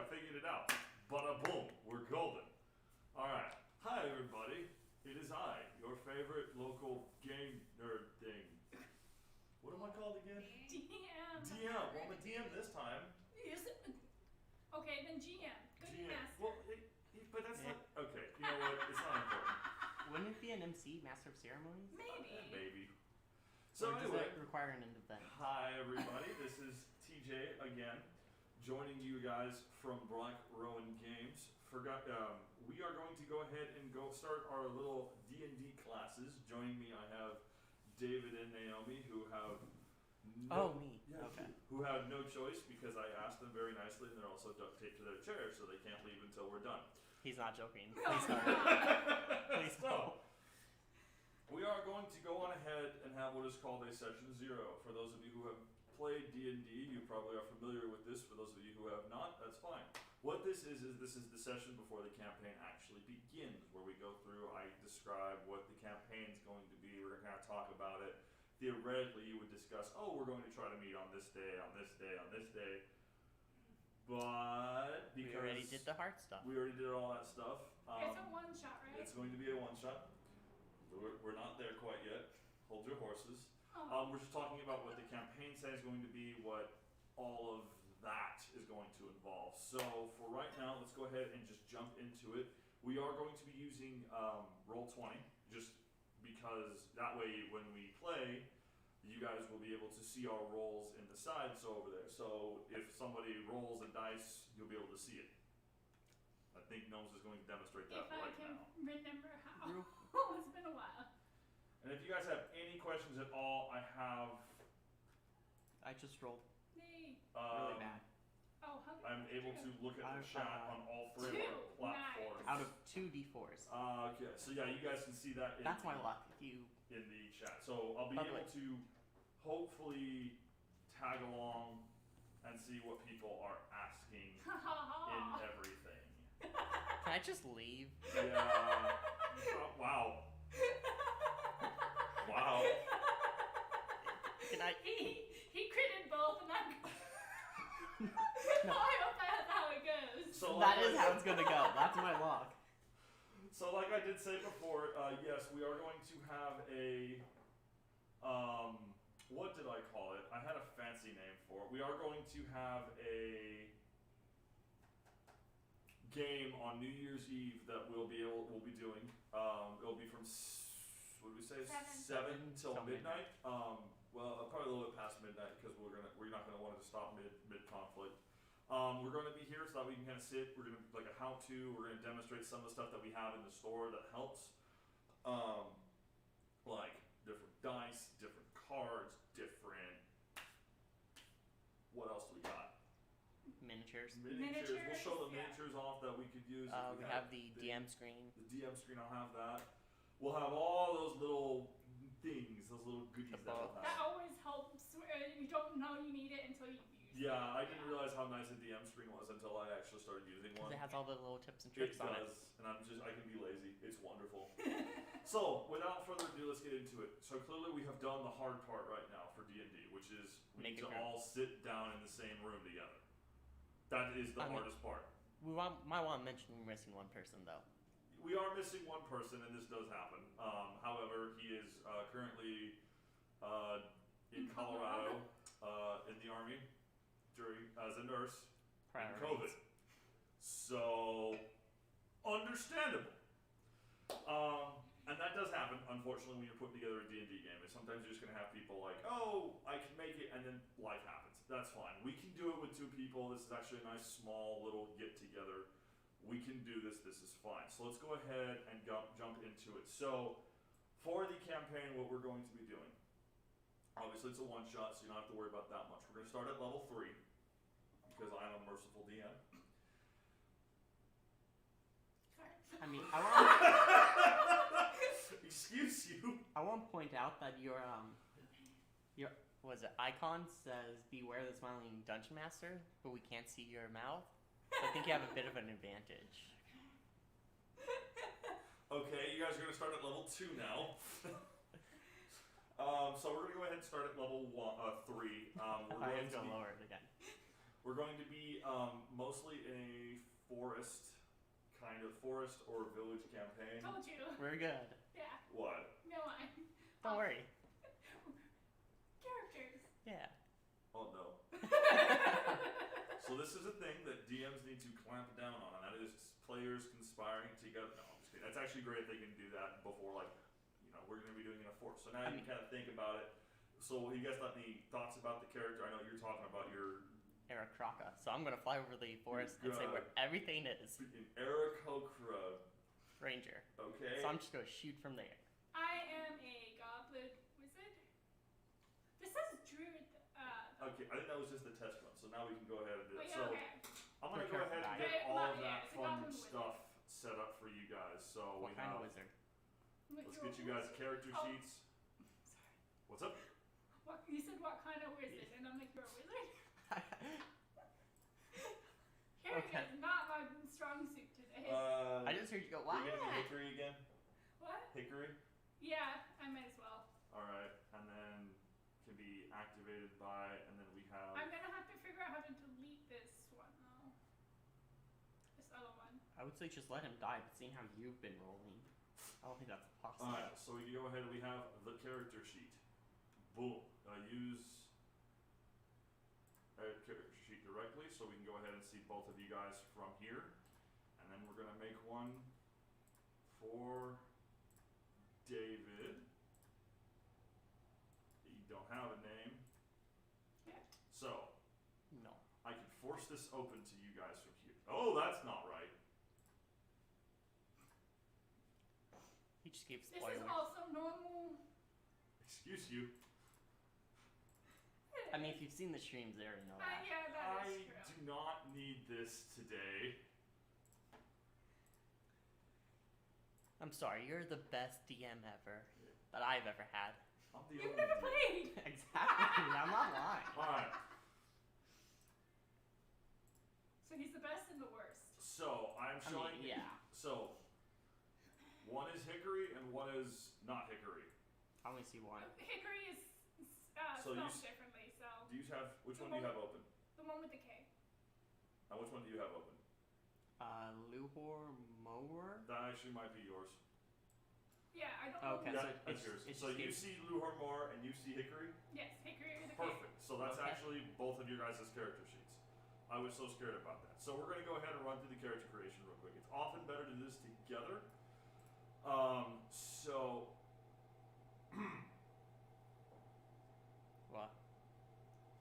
figured it out. Bada boom, we're golden. Alright. Hi everybody. It is I, your favorite local game nerd thing. What am I called again? DM. DM. Well, I'm a DM this time. Okay, then GM. Good GM. master. Well, but that's not. Okay, you know what? It's not important. Wouldn't it be an MC, Master of Ceremonies? Maybe. Maybe. So or does anyway, that require an event? hi everybody. This is TJ again, joining you guys from Black Rowan Games. We are going to go ahead and go start our little D&D classes. Joining me, I have David and Naomi, who have Me. yeah, Okay. who have no choice because I asked them very nicely, and they're also duct taped to their chairs, so they can't leave until we're done. He's not joking. No, Please don't. Please So, don't. we are going to go on ahead and have what is called a session 0. For those of you who have played D&D, you probably are familiar with this. For those of you who have not, that's fine. What this is the session before the campaign actually begins, where we go through, I describe what the campaign's going to be, we're going to kind of talk about it. Theoretically, you would discuss, we're going to try to meet on this day, on this day, on this day. But because We already did the hard stuff. we already did all that stuff. It's a one shot, right? It's going to be a one-shot. We're not there quite yet. Hold your horses. Oh. We're just talking about what the campaign says is going to be, what all of that is going to involve. So for right now, let's go ahead and just jump into it. We are going to be using Roll20, just because that way when we play, you guys will be able to see our rolls in the sides over there. So if somebody rolls a dice, you'll be able to see it. I think Gnomes is going to demonstrate that If I right can now. remember how. Real- It's been a while. And if you guys have any questions at all, I have I just rolled Me. really bad. Oh, how I'm able to look at the I've, chat on all three of two. our platforms. Out of 2 d4s. Okay, so yeah, you guys can see that in, That's my luck. in the chat. So I'll be By the able way- to hopefully tag along and see what people are asking Ha ha in ha. everything. Can I just leave? Yeah. Wow. Wow. Can I? He critted both, and I'm. No. I hope that's how it goes. So That like is I- how it's gonna go. That's my luck. So like I did say before, yes, we are going to have a, what did I call it? I had a fancy name for it. We are going to have a game on New Year's Eve that we'll be doing. It'll be from, what did we say? 7 till Till midnight. Well, probably a little bit past midnight because we're not gonna want it to stop mid conflict. We're going to be here so that we can kind of sit. We're going to like a how-to. We're going to demonstrate some of the stuff that we have in the store that helps, like different dice, different cards, different. What else do we got? Miniatures. Miniatures. We'll show the yeah. miniatures off that we could use. If We have the DM screen. The DM screen. I'll have that. We'll have all those little things, those little goodies that we'll That have. always helps. You don't know you need it until you use it. Yeah, I didn't realize how nice a DM screen was until I actually started using one. Because it has all the little tips and It tricks on it. does, and I can be lazy. It's wonderful. So, without further ado, let's get into it. So clearly we have done the hard part right now for D&D, which is we Make need to a group. all sit down in the same room together. That is the I mean- hardest part. We might want to mention we're missing one person though. We are missing one person, and this does happen. However, he is currently in Colorado in the Army as a nurse. And COVID. Priorities. So, understandable. And that does happen, unfortunately, when you're putting together a D&D game. And sometimes you're just going to have people like, I can make it, and then life happens. That's fine. We can do it with 2 people. This is actually a nice, small, little get-together. We can do this. This is fine. So let's go ahead and jump into it. So, for the campaign, what we're going to be doing, obviously it's a one-shot, so you don't have to worry about that much. We're going to start at level 3. Because I'm a merciful DM. Sorry. I mean, I Excuse you. want to point out that your icon says "Beware the Smiling Dungeon Master," but we can't see your mouth. So I think you have a bit of an advantage. Okay, you guys are going to start at level 2 now. So we're going to go ahead and start at level 3. We're I going have to to be, lower it again. we're going to be mostly in a forest or village campaign. Told you. We're good. Yeah. What? No, Don't worry. Characters. Yeah. Oh no. So this is a thing that DMs need to clamp down on, and that is players conspiring together. No, I'm just kidding. That's actually great if they can do that before, like, we're going to be doing it in a force. So now you can kind of think about it. So you guys got any thoughts about the character? I know you're talking about your Eric Kraka. So I'm gonna fly over the forest and say where everything is. freaking Aarakocra. Ranger. Okay. So I'm just gonna shoot from there. I am a goblin wizard. This says druid. Okay, I think that was just the test run. So now we can go ahead and do Wait, it. So okay. I'm gonna go ahead and Right, get all of yeah, that it's a fun goblin wizard. stuff set up for you guys. So What we kind have. of wizard? Let's get you guys character Oh. sheets. Sorry. What's up? What you said? What kind of wizard? And I'm like, you're a wizard. Hearing Okay. is not my strong suit today. I just heard you go, wow. You're gonna be Hickory again? What? Hickory? Yeah, I might as well. Alright, and then can be activated by, and then we have. I'm gonna have to figure out how to delete this one though. This other one. I would say just let him die, but seeing how you've been rolling, I don't think that's possible. Alright, so we can go ahead and we have the character sheet. Boom. Use a character sheet directly, so we can go ahead and see both of you guys from here. And then we're gonna make one for David. You don't have a name. Yeah. So No. I can force this open to you guys from here. Oh, that's not right. He just gave This spoilers. is also normal. Excuse you. I mean, if you've seen the streams there, you know that. Yeah, that I is true. do not need this today. I'm sorry, you're the best DM ever that I've ever had. I'm the You've only never dude. played. Exactly. I'm not lying. Alright, So he's the best and the worst. so I'm I showing mean, yeah. So one is Hickory and one is not Hickory. I only see one. Hickory is So you spelled s- differently, so Do you have which one do you have open? the one with the K. And which one do you have open? Luhor Mower? That actually might be yours. Yeah, I don't know. Okay, Yeah, so that's it's- yours. it's So just you gives- see Luhormore and you see Hickory? Yes, Hickory with the K. Perfect. So that's Okay. actually both of your guys' character sheets. I was so scared about that. So we're gonna go ahead and run through the character creation real quick. It's often better to do this together. So What?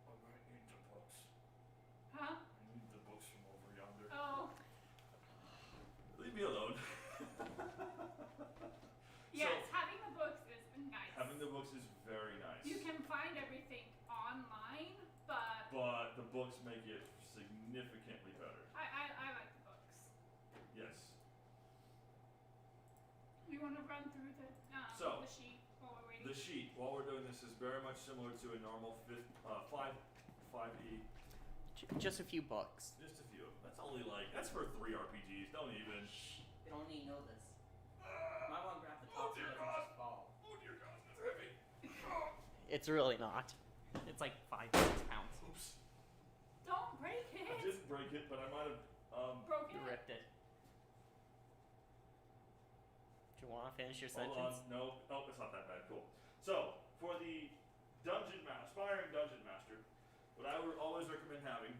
I might need the books. Huh? I need the books from over yonder. Oh. Leave me alone. Yes, having the books is nice. Having the books is very nice. You can find everything online, but But the books make it significantly better. I like the books. Yes. We want to run through the So, sheet while we're waiting. The sheet, while we're doing this, is very much similar to a normal 5e. Just a few books. Just a few. That's only like, that's for 3 RPGs. Don't even. They don't need to know this. Might want to grab the Oh, dear God. just fall. Oh dear God, that's heavy. It's really not. It's like 5 pounds. Oops. Don't break I it. didn't break it, but I might have. Broke You it. ripped it. Do you want to finish your Hold sentence? on. No. Oh, it's not that bad. Cool. So, for the aspiring dungeon master, what I would always recommend having,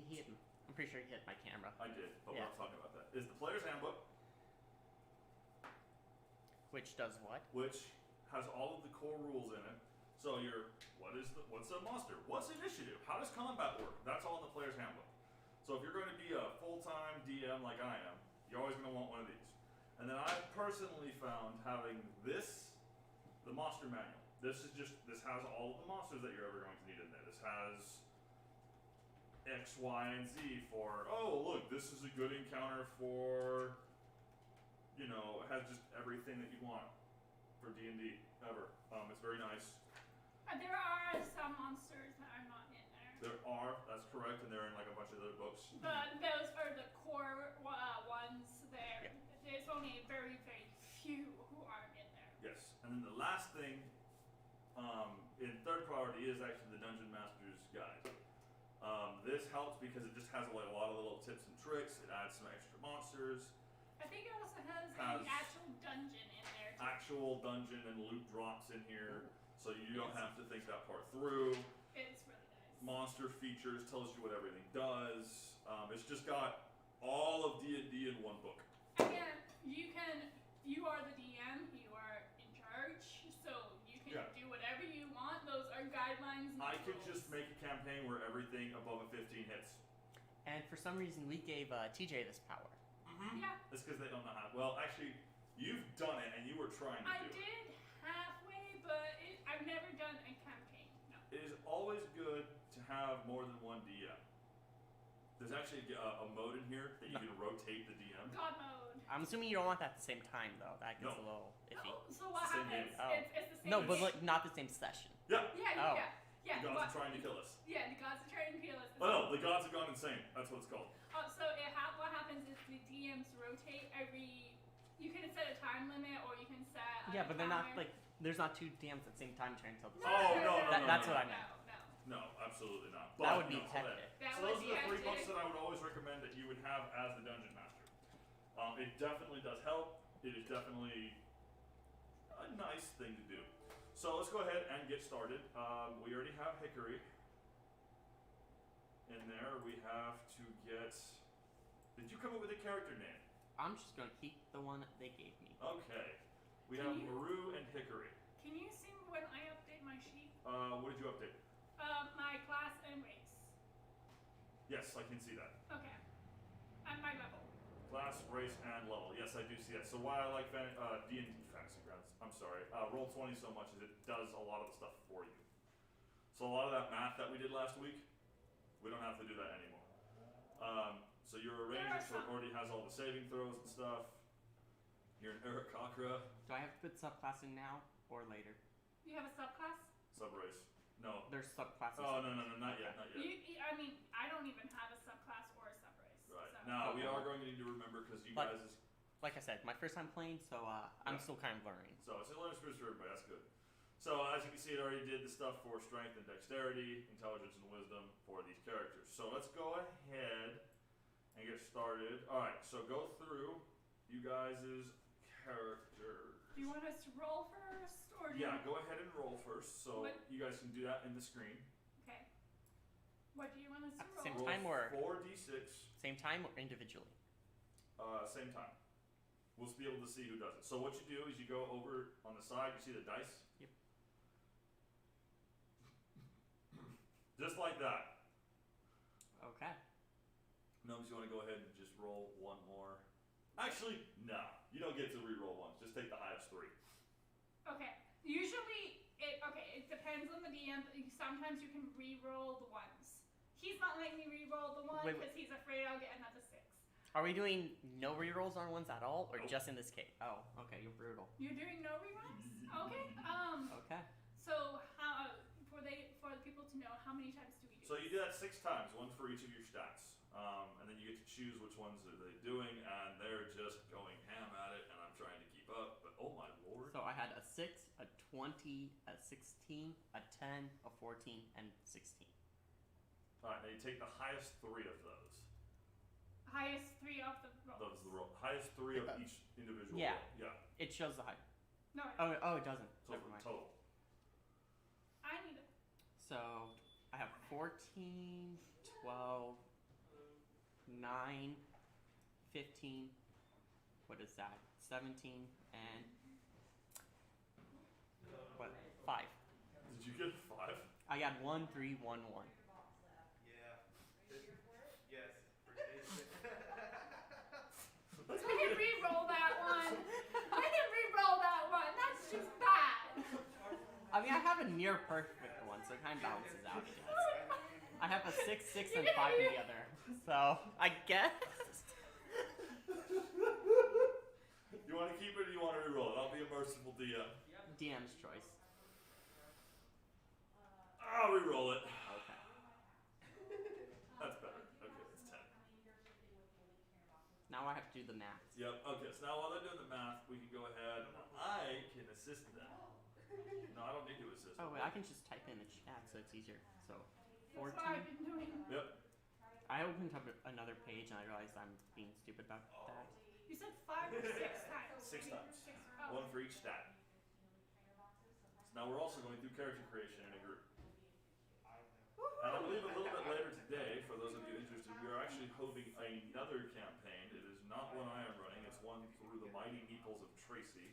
He hit. I'm pretty sure he hit my camera. I did, but we're Yeah. not talking about that, is the player's handbook, Which does what? which has all of the core rules in it. So what's a monster? What's initiative? How does combat work? That's all in the player's handbook. So if you're going to be a full-time DM like I am, you're always going to want one of these. And then I personally found having this, the monster manual. This has all of the monsters that you're ever going to need in there. This has X, Y, and Z for, oh look, this is a good encounter for, it has just everything that you want for D&D ever. It's very nice. There are some monsters that are not in there. There are, that's correct, and they're in like a bunch of other books. But those are the core ones there. There's only very, very few who aren't in there. Yes, and then the last thing in third priority is actually the Dungeon Master's Guide. This helps because it just has like a lot of little tips and tricks. It adds some extra monsters, I think it also has Has- an actual dungeon in there too. actual dungeon and loot drops in here, so you don't have to think that part through. It's really nice. Monster features, tells you what everything does. It's just got all of D&D in one book. Again, you are the DM, you are in charge, so you can Yeah. do whatever you want. Those are guidelines. Not I could rules. just make a campaign where everything above a 15 hits. And for some reason, we gave TJ this power. Yeah, That's because they don't know how. Well, actually, you've done it and you were trying to I do it. did halfway, but I've never done a campaign. No. It is always good to have more than one DM. There's actually a mode in here that you can rotate the DM. God mode. I'm assuming you don't want that at the same time, though. That gets No. a little iffy. No, so what Same happens? game. Oh. It's the same. No, but game. like not the same session. Yeah, Yeah, Oh. yeah. the gods but- are trying to kill us. Yeah, the gods are trying to kill us. Oh no, the gods have gone insane. That's what it's called. So what happens is the DMs rotate every. You can set a time limit, or you can set. Yeah, a but they're not timer. like there's not two DMs at the same time trying to tell the Oh, no, no, That's no, what I no. meant. No. No, absolutely not. That But, would be no, so hectic. That So would those be are the three books hectic. that I would always recommend that you would have as the Dungeon Master. It definitely does help. It is definitely a nice thing to do. So let's go ahead and get started. We already have Hickory in there. We have to get. Did you come up with a character name? I'm just gonna keep the one that they gave me. Okay. We Can have you- Maru and Hickory. Can you see when I update my sheet? What did you update? My class and race. Yes, I can see that. Okay. And my level. Class, race, and level. Yes, I do see that. So why I like D&D Fantasy Grounds, I'm sorry, Roll20 so much is it does a lot of the stuff for you. So a lot of that math that we did last week, we don't have to do that anymore. So you're a There ranger, are so it some. already has all the saving throws and stuff. You're an Aarakocra, Do I have to put subclass in now or later? You have a subclass? sub-race. No. There's subclasses. Oh, no, not yet, not yet. I mean, I don't even have a subclass or a subrace. Right. So. Now, we Okay. are going to need to remember, because you But- guys is Like I said, my first time playing, so I'm Yeah. still kind of learning. So it's a learning experience for everybody. That's good. So as you can see, it already did the stuff for strength and dexterity, intelligence and wisdom for these characters. So let's go ahead and get started. All right. So go through you guys' characters. Do you want us to roll first, or do Yeah, you? go ahead and roll first. So What? you guys can do that in the screen. Okay. What do you want us to At the roll? same Roll time or- 4d6, Same time or individually? same time. We'll be able to see who does it. So what you do is you go over on the side. You see the dice. Yep. Just like that. Okay. Gnomes, you want to go ahead and just roll one more? Actually, no. You don't get to re-roll ones. Just take the highest three. Okay. Usually, it depends on the DM. But sometimes you can re-roll the ones. He's not letting me re-roll the one Wait, wait. because he's afraid I'll get another 6. Are we doing no rerolls on ones at all, or Nope. just in this case? Oh, okay, you're brutal. You're doing no reruns? Okay. Okay. So how for the people to know, how many times do we do? So you this? do that 6 times, one for each of your stats. And then you get to choose which ones are they doing, and they're just going ham at it, and I'm trying to keep up, but oh my lord. So I had a 6, a 20, a 16, a 10, a 14, and 16. Alright, now you take the highest 3 of those. Highest 3 of the rolls. Those are the roll. Highest 3 of each individual Yeah. roll. Yeah. It shows the height. No, Oh, it doesn't. So Never for mind. total. I need it. So I have 14, 12, 9, 15. What is that? 17 and what? 5. Did you get 5? I got 1, 3, 1, 1. I can re-roll that one. I can re-roll that one. That's just bad. I mean, I have a near perfect one, so it kind of balances out. I guess. I have a 6, 6, and 5 in the other. So I guess. You want to keep it or you want to re-roll it? I'll be a merciful DM. DM's choice. I'll re-roll it. Okay. That's better. Okay, it's 10. Now I have to do the math. Yep, okay, so now while they're doing the math, we can go ahead and I can assist them. No, I don't need to assist Oh them. wait, I can just type in the chat so it's easier. So That's 14. what I've been doing. Yep. I opened up another page and I realized I'm being stupid about that. You said 5 or 6 times. 6 times. Oh. One for each stat. So now we're also going through character creation in a group. And I believe a little bit later today, for those of you interested, we are actually holding another campaign. It is not one I am running, it's one through the Mighty Meeples of Tracy.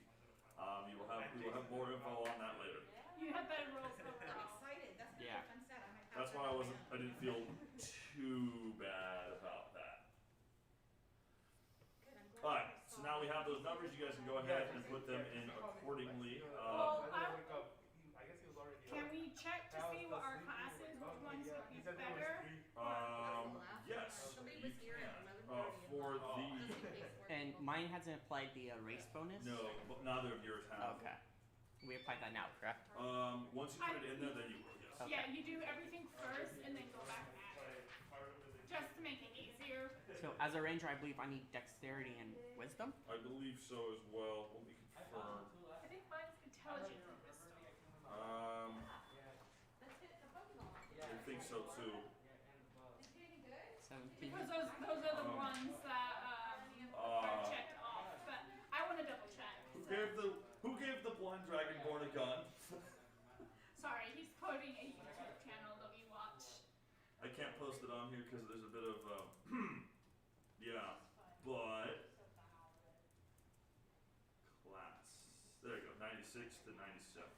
We will have more info on that later. You have better rolls I'm overall. excited. That's gonna Yeah. be a fun set. I might have That's to why write I didn't feel too bad about that. Good, I'm glad Alright, I so saw now we it. have those numbers, you guys can go ahead and put them in accordingly. Well, I wake up. I guess he was already Can up. we check to see what our classes, which ones would He be said there was better? 3. Yes, Somebody you was here at can. 11:30 For and the, just in case we're And able- mine hasn't applied the race bonus? no, but neither of yours have. Okay. We applied that now, correct? Once you put it in there, then you will, yes. Okay. Yeah, you do everything first and then go back and add it. Just to make it easier. So as a ranger, I believe I need dexterity and wisdom. I believe so as well, let me confirm. I think mine's intelligence and wisdom. Let's hit the Pokemon. I think so too. Is he any good? 17. Because those are the ones that are checked off. But I want to double check. Who gave the blind dragonborn a gun? Sorry, he's quoting a YouTube channel that we watch. I can't post it on here because there's a bit of, yeah, but, class, there you go, 96 to 97.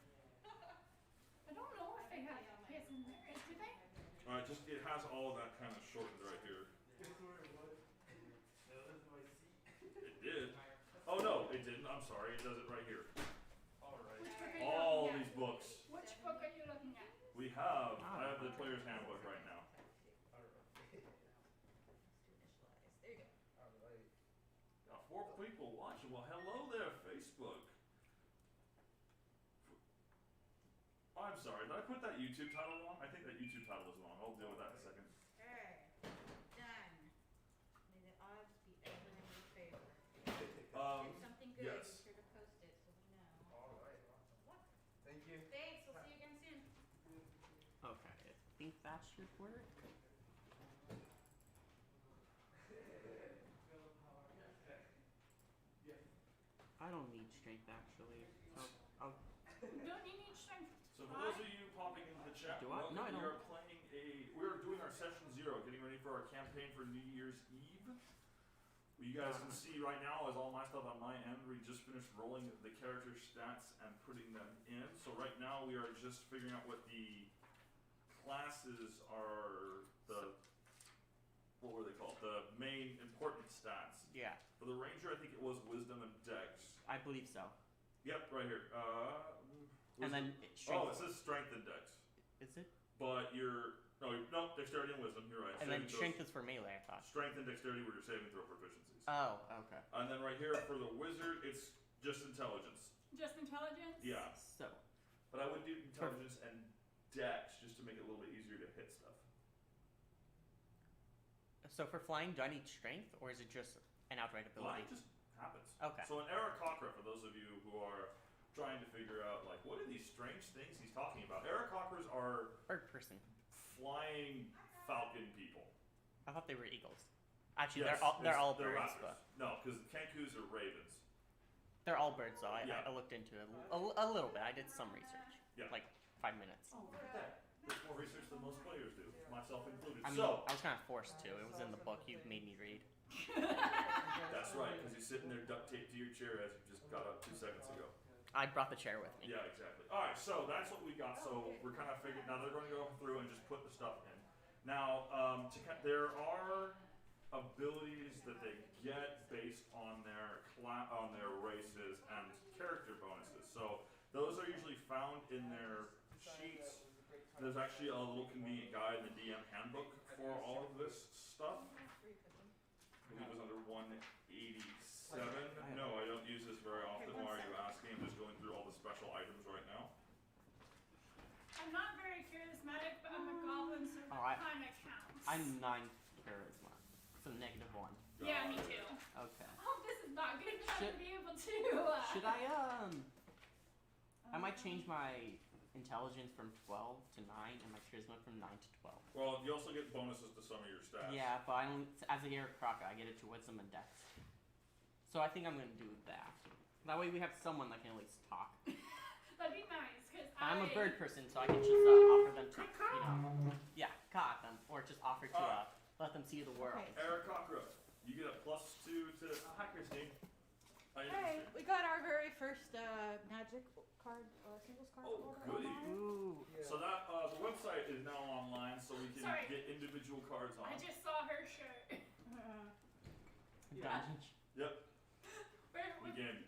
I don't know if they have kids in there. Do they? Alright, it has all of that kind of shortened right here. It did. Oh no, it didn't, I'm sorry, it does it right here. Which book are you All looking these at? books. Which book are you looking at? I have the player's handbook right now. There you go. Got 4 people watching, well hello there Facebook. I'm sorry, did I put that YouTube title wrong? I think that YouTube title was wrong, I'll deal with that in a second. Okay. Done. May the odds be ever in your favor. If something good, yes. be sure to post it so we know. Alright. What? Thank you. Thanks. We'll see you again soon. Okay, I think that should work. I don't need strength actually. So I'll Don't you need strength? So for those of you popping into the chat, Do I? welcome. No, I We don't. are playing we are doing our session 0, getting ready for our campaign for New Year's Eve. You guys can see right now is all my stuff on my end. We just finished rolling the character stats and putting them in. So right now we are just figuring out what the classes are, what were they called? The main important stats. yeah, For the ranger, I think it was wisdom and dex. I believe so. Yep, right here. And then Oh, strength. it says strength and dex. Is it? But no, dexterity and wisdom, you're right. And then Saving throws- strength is for melee, I thought. Strength and dexterity were your saving throw proficiencies. Oh, okay. And then right here for the wizard, it's just intelligence. Just intelligence? Yeah. So, But I would do intelligence and dex just to make it a little bit easier to hit stuff. for flying, do I need strength or is it just an outright ability? Flying just happens. Okay. So an Aarakocra, for those of you who are trying to figure out, like, what are these strange things he's talking about? Aarakocras are Bird person. flying falcon people. I thought they were eagles. Actually, Yes, they're all they're birds, raptors. but No, because Kenkus are ravens. they're all birds though. Yeah. I looked into it a little bit. I did some research. Yeah. Like 5 minutes. Oh, look at that. There's more research than most players do, myself included. I mean, So, I was kind of forced to. It was in the book you made me read. that's right, because you're sitting there duct taped to your chair as you just got up 2 seconds ago. I brought the chair with me. Yeah, exactly. Alright, so that's what we got. So we're kind of figuring, now they're going to go through and just put the stuff in. Now, there are abilities that they get based on their races and character bonuses. So those are usually found in their sheets. There's actually a little convenient guide in the DM handbook for all of this stuff. I believe it was under 187. No, I don't use this very often. Why are you asking? I'm just going through all the special items right now. I'm not very charismatic, but I'm a goblin, so Oh, that kind of counts. I'm 9 charisma. So -1. Yeah, me too. Okay. Oh, this is not good enough Should- to be able to. Should I might change my intelligence from 12 to 9, and my charisma from 9 to 12. Well, you also get bonuses to some of your stats. Yeah, but I only, as a Eric Crocker, I get it to wisdom and dex. So I think I'm gonna do that. That way we have someone that can at least talk. That'd be nice, because I'm a I- bird person, so I can just offer them to, yeah, caw at them, or just offer to let them see the world. Okay. Eric Cockroach, you get a +2 to. Hi, Christine. How you doing, Hey, Christine? we got our very first magic card, singles card. Oh, order goody. online. Ooh. So that the website is now online, so we can Sorry. get individual cards on. I just saw her shirt. Dungeon. Yep, Where, we can.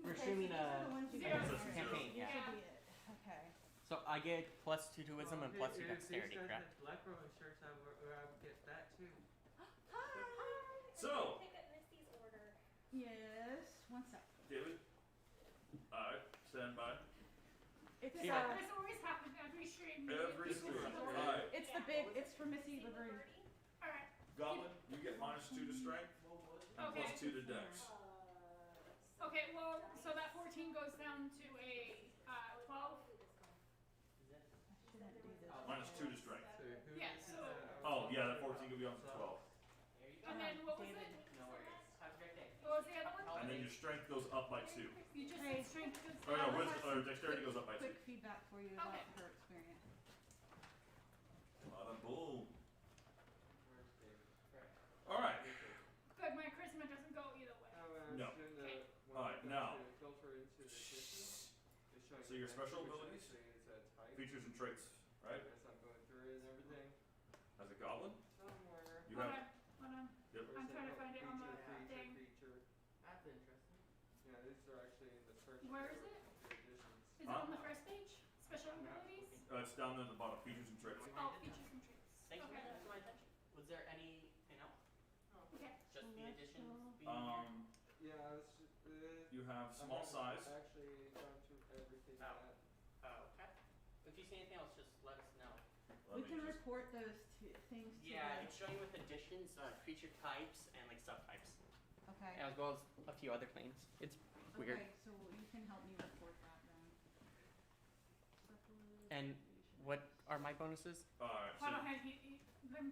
We're Okay, streaming so these are a the ones you Zero. guys Zero. are- campaign, These yeah. should be it. Okay. So I get +2 to wisdom and +2 dexterity, correct? Black Roman shirts, I would get that too. So, Pick up Misty's order. Yes. One sec. David. Alright, stand by. It's Yeah. This always happens every stream. Every People stream. see order. Alright, it's the big. It's for Missy See the Liberty. party? Alright, Goblin, you get -2 to strength and Okay. +2 to dex. okay, well, so that 14 goes down to a 12. I shouldn't do this. -2 to strength. So who Yeah, is so- Oh, yeah, that 14 could be on to 12. And then what was it? No worries. Have a great day. What was the other one? And then your strength goes up by 2. You just Hey. said strength goes Oh, no, down. wisdom, or dexterity goes up by 2. Quick feedback for you about Okay. her experience. Bada boom. Where's David? Alright, Good, my charisma doesn't go either way. No. Okay. Alright, now. Filter into the distance. It's showing So your the special language, abilities? actually, it's a type. features and traits, right? As I'm going through it and everything. As a goblin, Somewhere. you Hold have. on, hold on. Yep. I'm trying to find it on the feature, thing. feature. That's interesting. Yeah, these are actually in the search. Where is for it? the additions. Is it Huh? on the first page? Special abilities? It's down there at the bottom. Features and traits. Oh, features and traits. Thanks for Okay. bringing that to my attention. Was there anything else? Okay. Just the additions? being Yeah, it's just, You have I small haven't size. actually gone through everything Oh. yet. Oh, okay. If you see anything else, just let us know. Let We me can just- report those things to Yeah, the. it's showing with additions, creature types, and like subtypes, Okay. as well as a few other things. It's weird. Okay, so you can help me report that then. And what are my bonuses? Alright, so Hold on, let me finish. we'll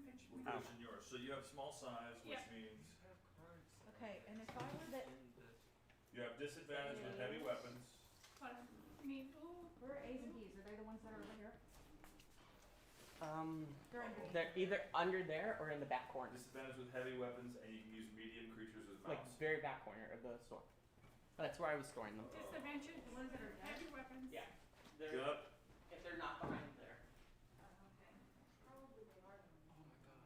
my- finish in yours. So you have small size, which Yeah. means Okay, and if I were that, In the you have disadvantage with heavy weapons. Hold on. I mean, ooh. where are A's and B's? Are they the ones that are over here? They're underneath. They're either under there or in the back corner, Disadvantage with heavy weapons, and you can use medium creatures as like mounts. very back corner of the store. That's where I was storing them. Disadvantage. The ones that are dead? Heavy weapons. Yeah. They're, Yep. if they're not behind there. Probably they are. Oh my god.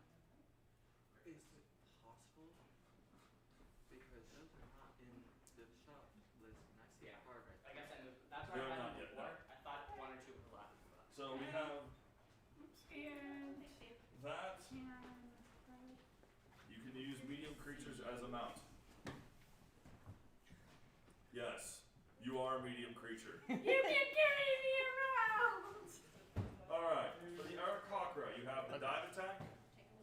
Is it possible? Because those are not in the shop list and I see a card right Like there. I said, that's where They're I had not them yet, before. I thought one or two were left. So we have Oops. And that. and You can use medium creatures as a mount. Yes, you are a medium creature. you can carry me around. Alright, for the Aarakocra, you have the dive attack,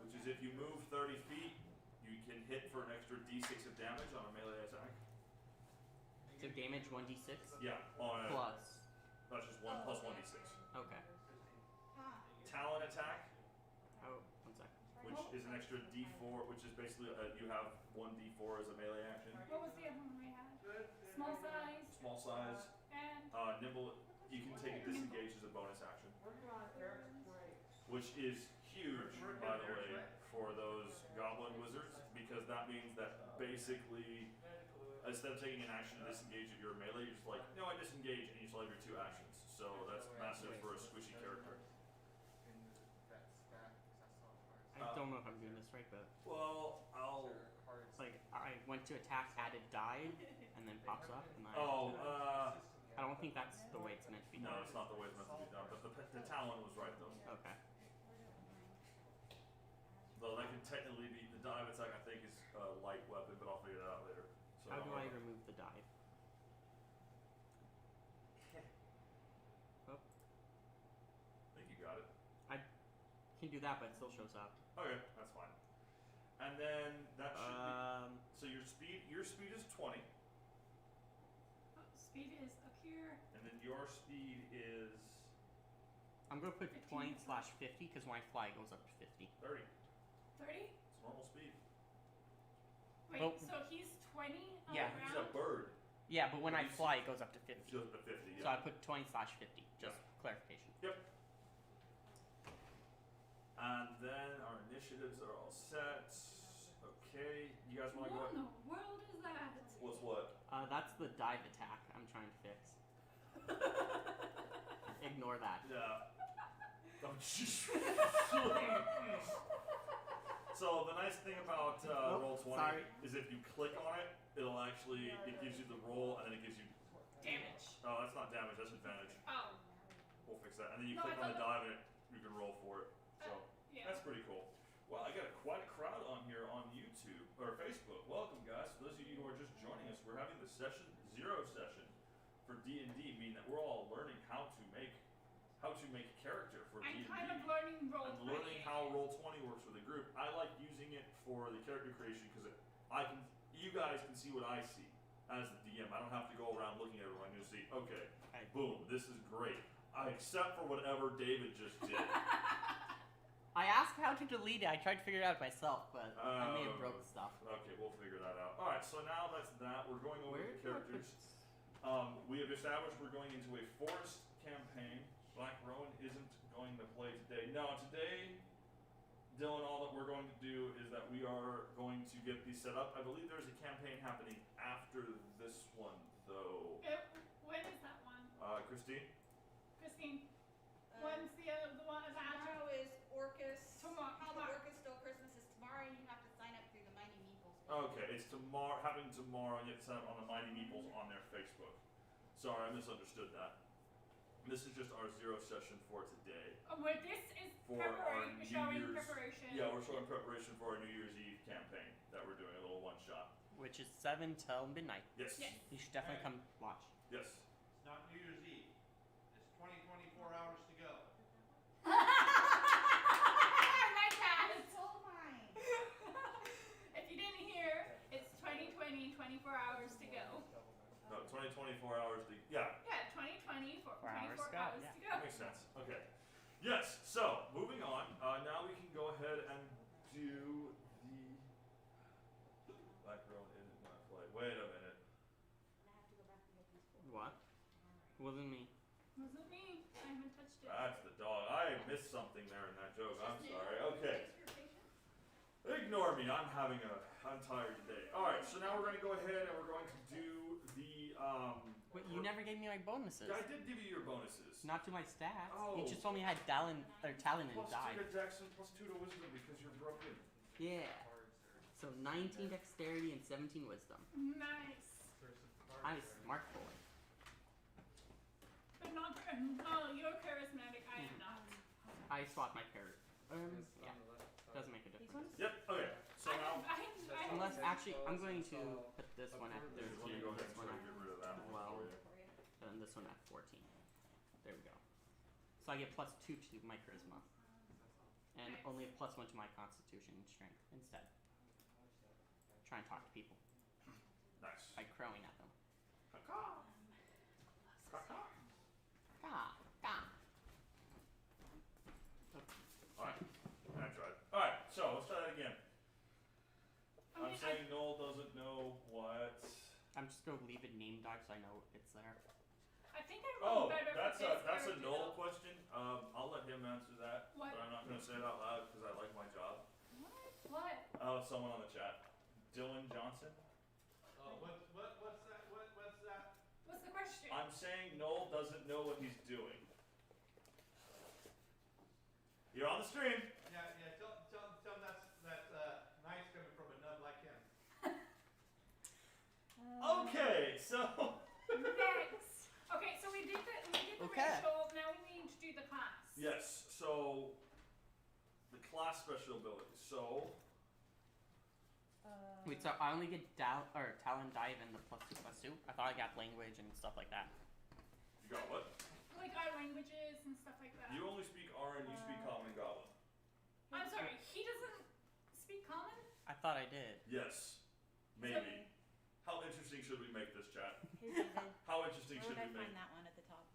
which is if you move 30 feet, you can hit for an extra d6 of damage on a melee attack. So damage 1d6 Yeah, on a, plus. that's just 1 plus 1d6. Okay. Talon attack, Oh, 1 sec. which is an extra d4, which is basically you have 1d4 as a melee action. What was the other one we had? Small size Small size, and nimble, you can take a disengage as a bonus action. Which is huge, by the way, for those goblin wizards, because that means that basically, instead of taking an action to disengage if you're a melee, you're just like, no, I disengage, and you still have your 2 actions. So that's massive for a squishy character. In that stack, because I saw cards. I don't know if I'm doing this right, but Well, I'll. There are cards. it's like I went to attack, added dive, and then pops up, and I. I don't think that's the way it's meant to be No, done. it's not the way it's meant to be done, but the talon was right though. Okay. Though that can technically be, the dive attack I think is a light weapon, but I'll figure that out later. So How do I remove the dive? I think you got it. Can do that, but it still shows up. Okay, that's fine. And then that should be, so your speed is 20, oh, speed is up here. and then your speed is I'm gonna put 15. 20/50 because when I fly, it goes up to 50. 30. 30? It's normal speed. Wait, Well- so he's 20 on Yeah. the He's ground? a bird. Yeah, but when I He's- fly, it goes up to It's 50. just a 50. So I Yeah. put 20/50. Just clarification. And then our initiatives are all set. Okay. You guys want to go What ahead? in the world is that? What's what? That's the dive attack I'm trying to fix. Ignore that. Yeah. Oh, jeez. So the nice thing about roll 20 sorry. is if you click on it, it'll actually it gives you the roll and then it gives you. Damage. Oh, that's not damage. That's advantage. Oh, We'll fix that. And then you No, click I on the thought dive and you can roll for it. So yeah. that's pretty cool. Well, I got quite a crowd on here on YouTube or Facebook. Welcome, guys. For those of you who are just joining us, we're having the session 0 session for D&D, meaning that we're all learning how to make character for I'm D&D. kind of learning roll I'm learning how Roll20 works with the group. I like using it for the character creation because you guys can see what I see as the DM. I don't have to go around looking at everyone. You see, okay, Right. boom, this is great. Except for whatever David just did. I asked how to delete it. I tried to figure it out myself, but I may have Oh. broke stuff. Okay, we'll figure that out. All right, so now that's that. We're going over Where the do I put characters. this? We have established we're going into a forest campaign. Black Rowan isn't going to play today. No, today, Dylan, all that we're going to do is that we are going to get these set up. I believe there's a campaign happening after this one, though. When is that one? Christine? Christine, when's the one of that? Tomorrow is Orcus. Tomorrow- How the tomorrow. Orcus Still Christmas is tomorrow, and you have to sign up through the Mighty Meeples. Okay, it's happening tomorrow, and you have to sign up on the Mighty Meeples on their Facebook. Sorry, I misunderstood that. This is just our 0 session for today. Where this is For our New showing Year's- preparation. Yeah, we're showing preparation for our New Year's Eve campaign that we're doing, a little one shot. Which is 7 till midnight. Yes. Yes. You should definitely come watch. Yes. It's not New Year's Eve. It's 24 hours to go. I like that. Stole mine. If you didn't hear, it's 2020, 24 hours to go. No, 24 hours to. Yeah, Yeah, 2020 for 4 hours 24 to go, hours yeah. to go. that makes sense. Okay. Yes, so moving on. Now we can go ahead and do the. Black Rowan isn't gonna play. Wait a minute. And I have to go back and get these four. What? Wasn't me. Wasn't me. I haven't touched it. That's the dog. I missed something there in that joke. I'm sorry. Okay. Thanks for your patience. Ignore me. I'm tired today. All right. So now we're going to go ahead and we're going to do the. Wait, you never gave me my bonuses. I did give you your bonuses. Not to my stats. Oh. You just told me I had Talon and Plus 2 dive. to Jackson, plus 2 to Wisdom because you're broken. Yeah. So 19 dexterity and 17 wisdom. Nice. I'm a smart boy. But not. Oh, you're charismatic. I am not. I swap my parrot. Yeah. Doesn't make a difference. These ones? Yep. Okay. So now. Unless, actually, I'm going to put this one at Can 13, you go ahead this and one try at to get rid of that one Well. for you? For you. and this one at 14. There we go. So I get plus 2 to my charisma. And Nice. only a plus 1 to my constitution and strength instead. Try and talk to people Nice. by crowing at them. Caw-caw. Caw-caw. Gah, gah. Alright. I tried. Alright, so let's try that again. I I'm mean, saying Noel doesn't know what. I'm just gonna leave it name dog so I know it's there. I think I Oh, rolled better that's for a this that's a character, Noel though. question. I'll let him answer that. What? But I'm not gonna say it out loud because I like my job. What? Someone on the chat. Dylan Johnson. What's that? What's that? What's the question? I'm saying Noel doesn't know what he's doing. You're on the stream. Yeah. Tell him that's nice coming from a nub like him. Okay, so Next. Okay, so we did the Okay. racial. Now we need to do the class. yes, so the class special ability. So Wait, so I only get Talon dive and the +2/+2? I thought I got language and stuff like that. you got what? Like our languages and stuff like that. You only speak Aran, you speak Common and Goblin. I'm sorry. He doesn't speak common. I thought I did. Yes. Maybe. How interesting should we make this chat? Hey, David, How interesting where should would I we make find that one at the top?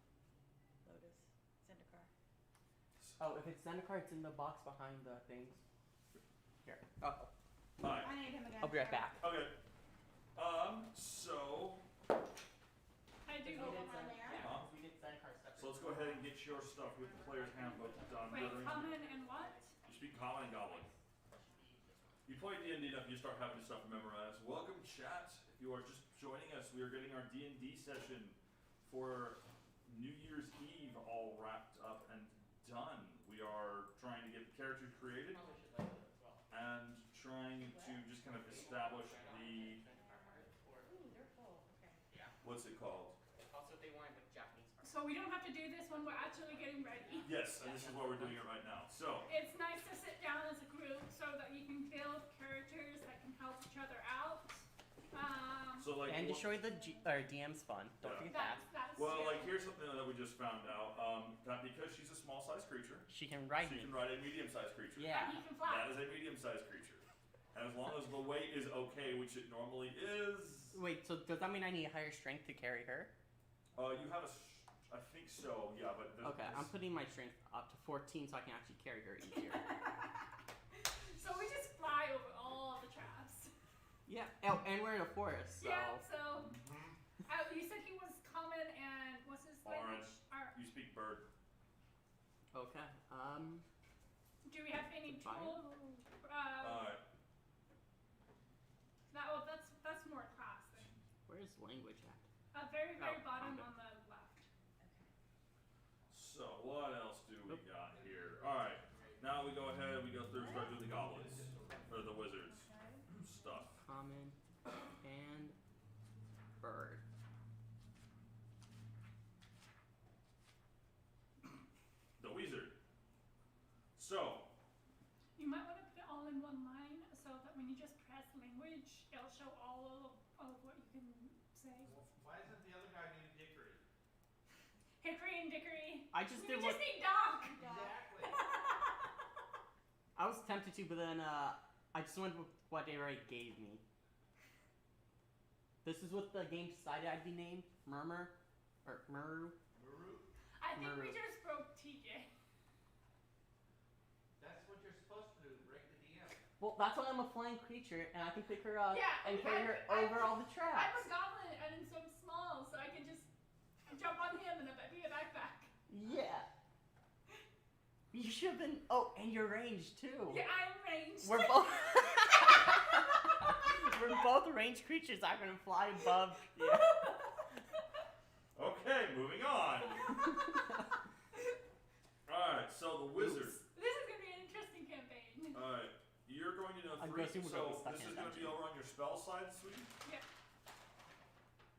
Lotus, Zendikar. Oh, if it's Zendikar, it's in the box behind the things. Here. Oh, Alright. I need him again. I'll be right back. Okay. So I do Oh, need it's it. on there? Yeah, Huh? 'cause we get Zendikar separate. So let's go ahead and get your stuff with the player's handbook done. Wait, Withering. common and what? You speak Common and Goblin. You play D&D enough, you start having stuff memorized. Welcome, chat. If you are just joining us, we are getting our D&D session for New Year's Eve all wrapped up and done. We are trying to get the characters created Probably should like it as well. and trying to just kind of establish the, Ooh, they're full. Okay. Yeah. what's it called? Also, they wanted with Japanese art. So we don't have to do this when we're actually getting ready. Yes, and this is why we're doing it right now. So, It's nice to sit down as a group so that you can build characters that can help each other out. And destroy the DM's fun. Don't Yeah. forget that. That's well, yeah. like here's something that we just found out. That because she's a small-sized creature, She can ride she me. can ride a medium-sized creature. Yeah. And he can fly. That is a medium-sized creature. And as long as the weight is okay, which it normally is, Wait, so does that mean I need higher strength to carry her? you have I think so, yeah, but Okay, I'm putting my strength up to 14 so I can actually carry her easier. So we just fly over all the traps. Yeah. Oh, and we're in a forest, so. Yeah, so you said he was common and what's his language? you speak bird. Okay. Do we have any Fine. tool? Alright. That's more class thing. Where's language at? Very Oh, bottom found it. on the left. So, what else do we got here? Alright, now we go ahead, we go through, start doing the goblins. Or the wizards. Stuff. Common and bird. The wizard. So, You might want to put it all in one line so that when you just press language, it'll show all of what you can say. Why isn't the other guy named Dickory? Hickory and dickory. I just We did just what need Doc. Exactly. I was tempted to, but then I just went with what they already gave me. This is what the game decided I'd be named. Murmur or Muru. Maru? I think we Murray. just broke TJ. That's what you're supposed to do, break the DM. Well, that's why I'm a flying creature, and I can pick her up Yeah, and carry her over all the I'm traps. a goblin and I'm so small, so I can just jump on him and be a backpack. Yeah. You should have been. Oh, and you're ranged too. Yeah, I'm ranged. We're both. We're both ranged creatures. I'm gonna fly above. Yeah. okay, moving on. Alright, so the wizard. This is gonna be an interesting campaign. Alright, you're going to know I'm three. guessing we're So gonna be stuck this in is a going to be dungeon. over on your spell side, sweetie. Yep.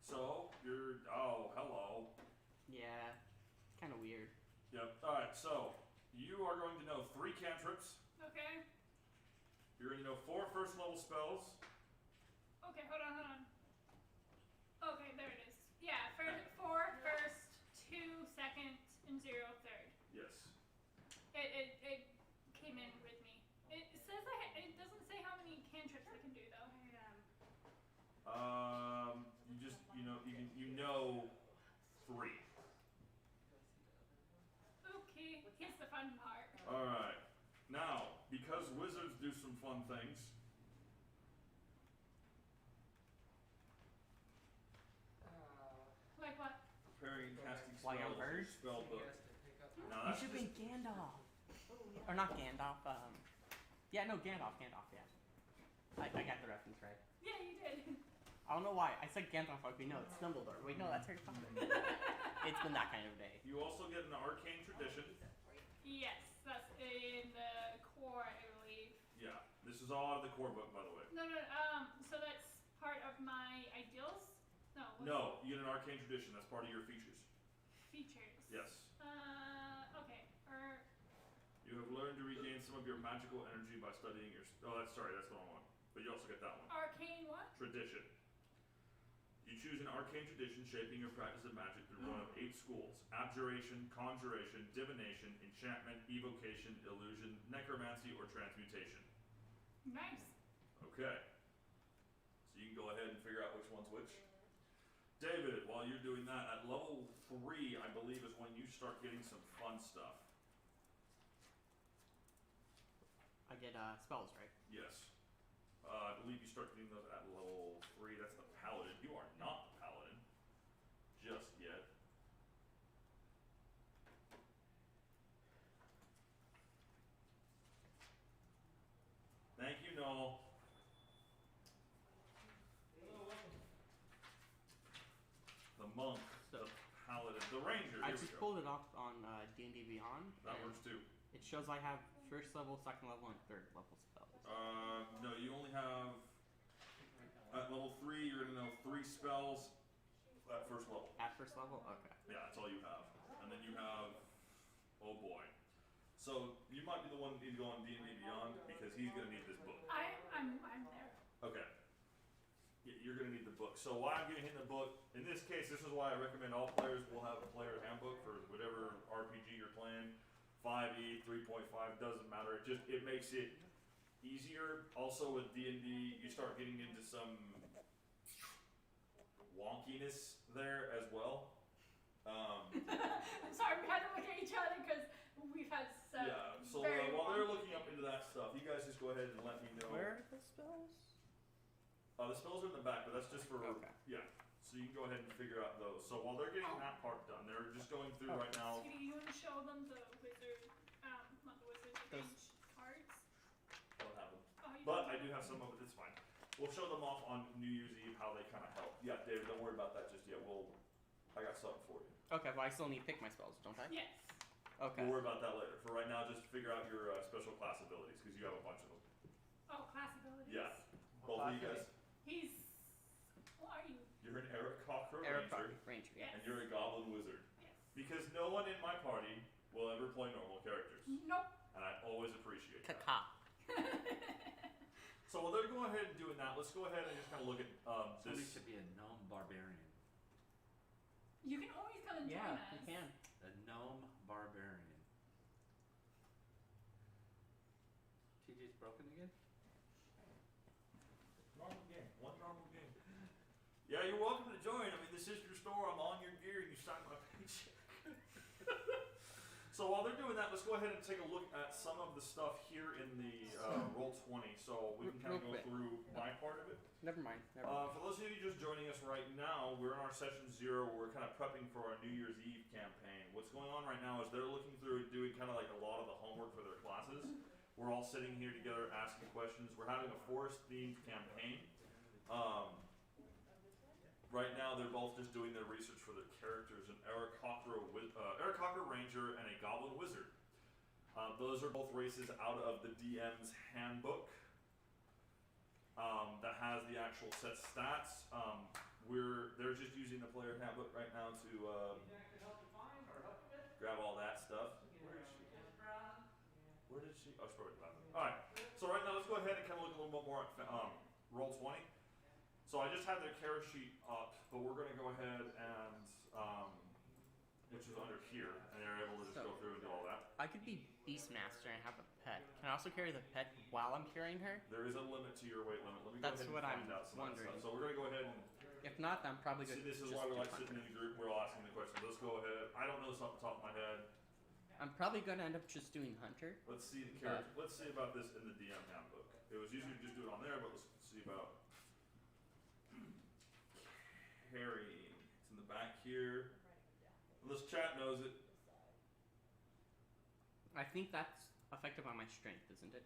So you're. Oh, hello. Yeah. Kind of weird. Yep. Alright, so you are going to know 3 cantrips. Okay. You're going to know 4 first level spells. Okay, hold on. Okay, there it is. Yeah, 4 first, 2 second, and 0 third. Yes. It came in with me. It says it doesn't say how many cantrips I can do though. You just you know 3. Okay, here's the fun part. Alright. Now, because wizards do some fun things, Like what? preparing and casting Why spells on is your birds? spell He book. has to pick up. Now You that's should just, be Gandalf. Or not Gandalf. Yeah, no, Gandalf. Yeah. I got the reference right. Yeah, you did. I don't know why. I said Gandalf. Like, wait, no, it's Dumbledore. Wait, no, that's Harry Potter. It's been that kind of day. you also get an arcane tradition. Yes, that's in the core, I believe. Yeah. This is all out of the core book, by the way. No, so that's part of my ideals? No. what's No, you get an arcane tradition. That's part of your features. Features. Yes. Okay. You have learned to regain some of your magical energy by studying your. That's the wrong one. But you also get that one. Arcane what? Tradition. You choose an arcane tradition shaping your practice of magic through one of 8 schools: abjuration, conjuration, divination, enchantment, evocation, illusion, necromancy, or transmutation. Nice. Okay. So you can go ahead and figure out which one's which. David, while you're doing that, at level 3, I believe, is when you start getting some fun stuff. get spells, right? Yes. I believe you start getting those at level 3. That's the paladin. You are not the paladin just yet. Thank you, Noel. The monk, So the paladin, the ranger. I Here we just go. pulled it up on D&D Beyond. That and works too. It shows I have first level, second level, and third level spells. No, you only have at level 3. You're gonna know 3 spells at first level. At first level? Okay. Yeah, that's all you have. And then you have, oh boy. So you might be the one that needs to go on D&D Beyond because he's gonna need this book. I'm there. Okay. Yeah, you're gonna need the book. So why I'm giving him the book, in this case, this is why I recommend all players will have a player handbook for whatever RPG you're playing. 5e, 3.5, doesn't matter. It makes it easier. Also with D&D, you start getting into some wonkiness there as well. I'm sorry, we had to look at each other because we've had some Yeah, so very while they're wonky- looking up into that stuff, you guys just go ahead and let me know. Where are the spells? The spells are in the back, but that's just for, Okay. yeah. So you can go ahead and figure out those. So while they're getting that part done, they're just going through right now. Sweetie, you want to show them the wizard, not the wizard, the Those- mage cards? I don't have them. Oh, you But don't? I do have some of it, it's fine. We'll show them off on New Year's Eve how they kind of help. Yeah, David, don't worry about that just yet. I got something for you. Okay, but I still need to pick my spells, don't I? Yes. Okay. We'll worry about that later. For right now, just figure out your special class abilities because you have a bunch of them. Oh, class abilities. Yeah. Both of you guys. He's. What are you? You're an Eric Cochran Eric Ranger, Ranger, yeah. Yes. and you're a Goblin Wizard. Yes. Because no one in my party will ever play normal characters. Nope. And I always appreciate that. Kaka. So while they're going ahead and doing that, let's go ahead and just kind of look at Somebody this. should be a gnome barbarian. You can always come and join Yeah, us. you can. A gnome barbarian. TJ's broken again? Normal game. One normal game. Yeah, you're welcome to join. I mean, this is your store. I'm on your gear. You sign my paycheck. So while they're doing that, let's go ahead and take a look at some of the stuff here in the Roll20 so we can kind of go Real quick. through my part of it. Never mind. Never mind. For those of you just joining us right now, we're in our session 0. We're kind of prepping for our New Year's Eve campaign. What's going on right now is they're looking through and doing kind of like a lot of the homework for their classes. We're all sitting here together asking questions. We're having a forest-themed campaign. Right now, they're both just doing their research for their characters. An Eric Cochran Ranger and a Goblin Wizard. Those are both races out of the DM's handbook. That has the actual set stats. They're just using the player handbook right now to grab all that stuff. Where did she? Oh, she's probably at the bathroom. All right. So right now, let's go ahead and kind of look a little bit more at Roll20. So I just had their character sheet up, but we're going to go ahead and which is under here, and they're able to just go through and do all that. I could be Beastmaster and have a pet. Can I also carry the pet while I'm carrying her? There is a limit to your weight limit. Let me That's go ahead and what find I'm out some of that wondering. stuff. So we're going to go ahead and If not, then I'm probably see. good. This is just why we do like sitting in the group. We're all asking the questions. Let's go ahead. I don't know this off the top of my head. I'm probably gonna end up just doing Hunter. Let's see the character. Let's see about this in the DM handbook. It was usually just do it on there, but let's see about carrying. It's in the back here. Unless chat knows it. I think that's affected by my strength, isn't it?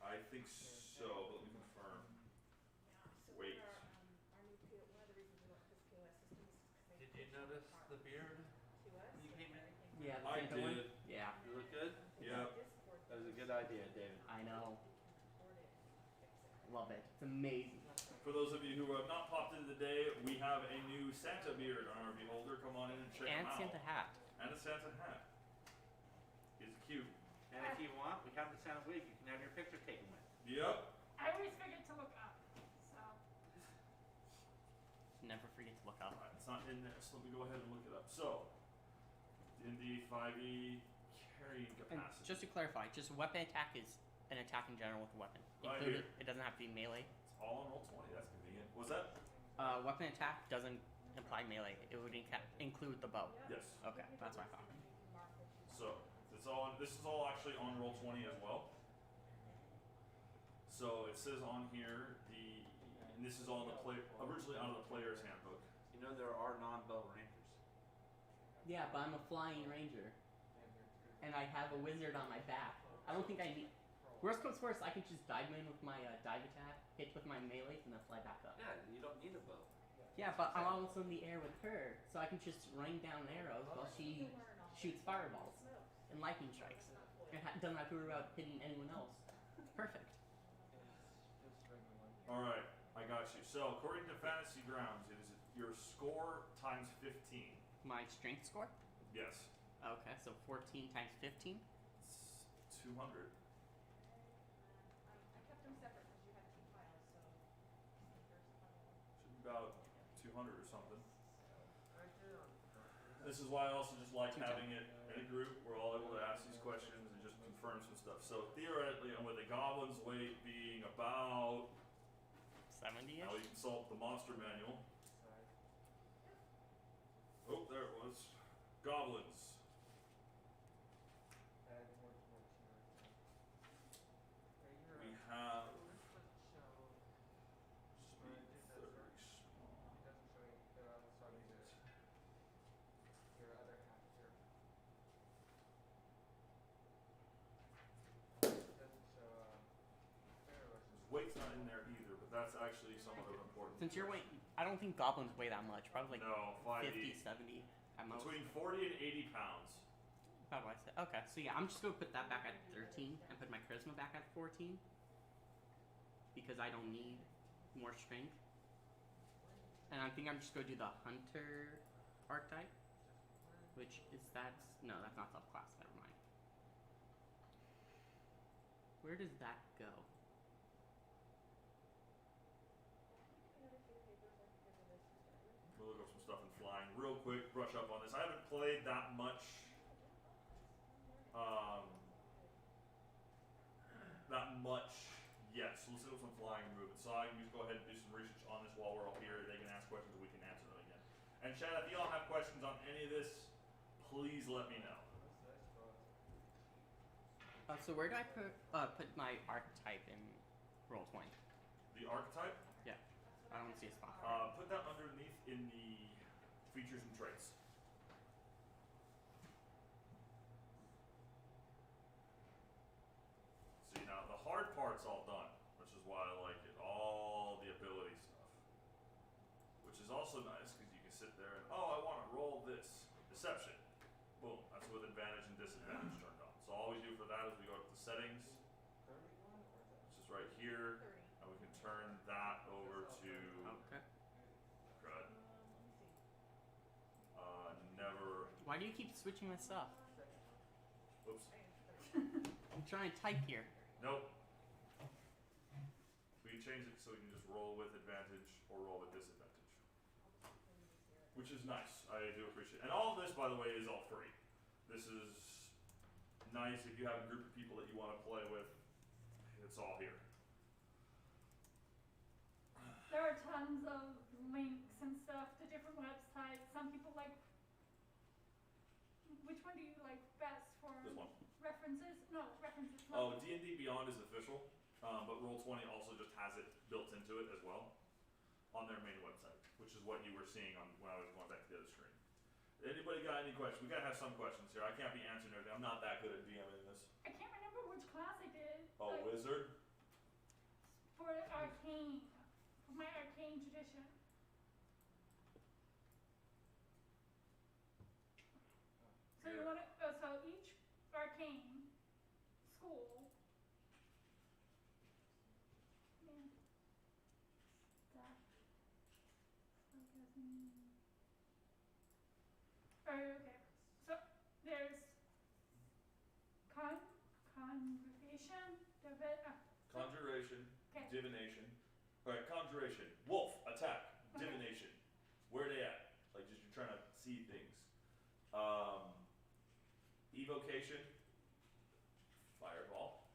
I think so, but let me confirm. Wait. Did you notice the beard when you came in? Yeah. I did. Yeah. You look good? Yep. That was a good idea, David. I know. Love it. It's amazing. For those of you who have not popped in today, we have a new Santa beard on our beholder. Come on in and check And him out. Santa hat. And a Santa hat. He's cute. And if you want, we have the Santa wig you can have your picture taken with. Yep. I always forget to look up. So. Never forget to look up. Alright, it's not in there, so let me go ahead and look it up. So, D&D 5e carrying And capacity. just to clarify, just weapon attack is an attack in general with a weapon. Right Included. here. It doesn't have to be melee. It's all on Roll20. That's convenient. Was that? Weapon attack doesn't imply melee. It would include the bow. Yes. Okay, that's what I thought. So, it's This is all actually on Roll20 as well. So it says on here and this is all in the originally out of the player's handbook. You know there are non-bow rangers. Yeah, but I'm a flying ranger, and I have a wizard on my back. I don't think I need. Worst comes worst, I can just dive in with my dive attack, hit with my melee, and then fly back up. Yeah, you don't need a bow. Yeah, but I'm also in the air with her, so I can just rain down arrows while she shoots fireballs and lightning strikes. And doesn't have to worry about hitting anyone else. Perfect. Alright, I got you. So, according to Fantasy Grounds, it is your score times 15. My strength score? Yes. Okay, so 14 times 15? It's 200. I kept them separate because you had 2 piles, so. Should be about 200 or something. I did on. This is why I also just like 210. having it in a group. We're all able to ask these questions and just confirm some stuff. So, theoretically, and with the goblin's weight being about 70-ish? now we consult the monster manual. Oh, there it was. Goblins. We have speed 30 small. His weight's not in there either, but that's actually somewhat of an important. Since you're weighing, I don't think goblins weigh that much. Probably like No, 50, 5e. 70 at most. Between 40 and 80 pounds. How do I say? Okay, so yeah, I'm just gonna put that back at 13 and put my charisma back at 14 because I don't need more strength. And I think I'm just gonna do the hunter archetype, which is no, that's not subclass. Never mind. Where does that go? We'll look up some stuff in flying real quick. Brush up on this. I haven't played that much. Yet. So let's look up some flying and movement. So I can just go ahead and do some research on this while we're all here. They can ask questions and we can answer them again. And chat, if y'all have questions on any of this, please let me know. So where do I put my archetype in Roll20? The archetype, Yeah, I don't see a spot for it. put that underneath in the features and traits. See, now the hard part's all done, which is why I like it. All the ability stuff. Which is also nice because you can sit there and, oh, I want to roll this. Deception. Boom. That's with advantage and disadvantage turned on. So all we do for that is we go to the settings, which is right here, 30. and we can turn that over to Okay. crud. Never. Why do you keep switching my stuff? Oops. I'm trying to type here. Nope. We can change it so we can just roll with advantage or roll with disadvantage. Which is nice. I do appreciate it. And all of this, by the way, is all free. This is nice if you have a group of people that you want to play with. It's all here. There are tons of links and stuff to different websites. Some people like. Which one do you like best for This one. references? No, references. Oh, D&D Beyond is official, but Roll20 also just has it built into it as well on their main website, which is what you were seeing on when I was going back to the other screen. Anybody got any questions? We gotta have some questions here. I can't be answering everything. I'm not that good at DMing this. I can't remember which class I did. Oh, like, wizard? for arcane, for my arcane tradition. So you Here. want to? So each arcane school. Yeah. That. Oh, okay. So there's congregation, Conjuration, okay. divination. Alright, conjuration. Wolf, attack. Okay. Divination. Where they at? Like just you're trying to see things. Evocation. Fireball.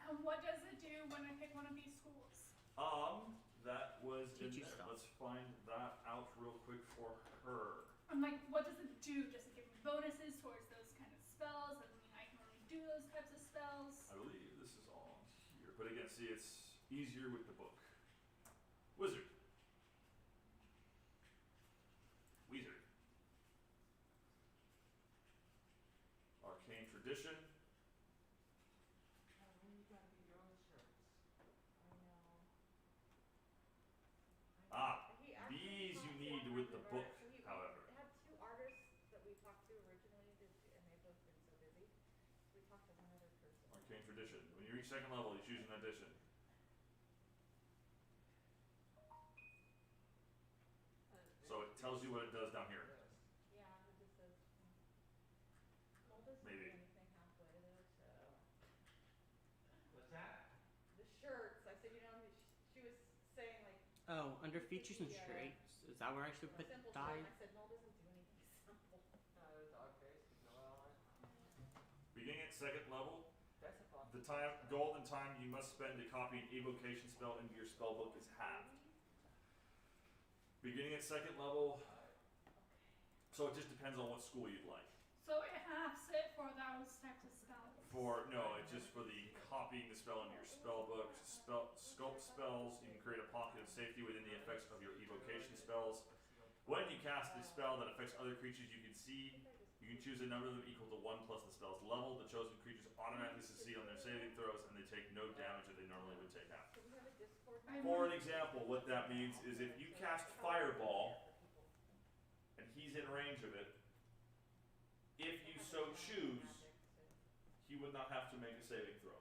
And what does it do when I pick one of these schools? That was in Teach you there. stuff. Let's find that out real quick for her. I'm like, what does it do? Does it give me bonuses towards those kind of spells? And But again, see, it's easier with the book. Wizard. Wizard. Arcane tradition. You gotta be your own shirts. I know. Ah, He actually these you talked need to with the one, book, so we however. had two artists that we talked to originally, and they've both been so busy. We talked to one other person. Arcane tradition. When you reach second level, you choose an addition. So it tells you what it does down here. Yeah, it just says. Well, doesn't do Maybe. anything halfway though, so. What's that? The shirts, I said, she was saying like. Oh, under this is features and the, traits, is that where I should a put simple shirt, die? and I said, no, it doesn't do anything simple. Dog face with no outline. Beginning at second level, That's a fun. the golden time you must spend to copy an evocation spell into your spellbook is halved. Beginning at second level, so it just depends on what school you'd like. So it halves it for those types of spells. It's just for the copying the spell into your spellbook. Sculpt spells, you can create a pocket of safety within the effects of your evocation spells. When you cast a spell that affects other creatures you can see, you can choose a number of them equal to 1 plus the spell's level. The chosen creatures automatically succeed on their saving throws, and they take no damage that they normally would take after. Do we have a Discord? For an example, what that means is if you cast Fireball, and he's in range of it, if you so choose, he would not have to make a saving throw.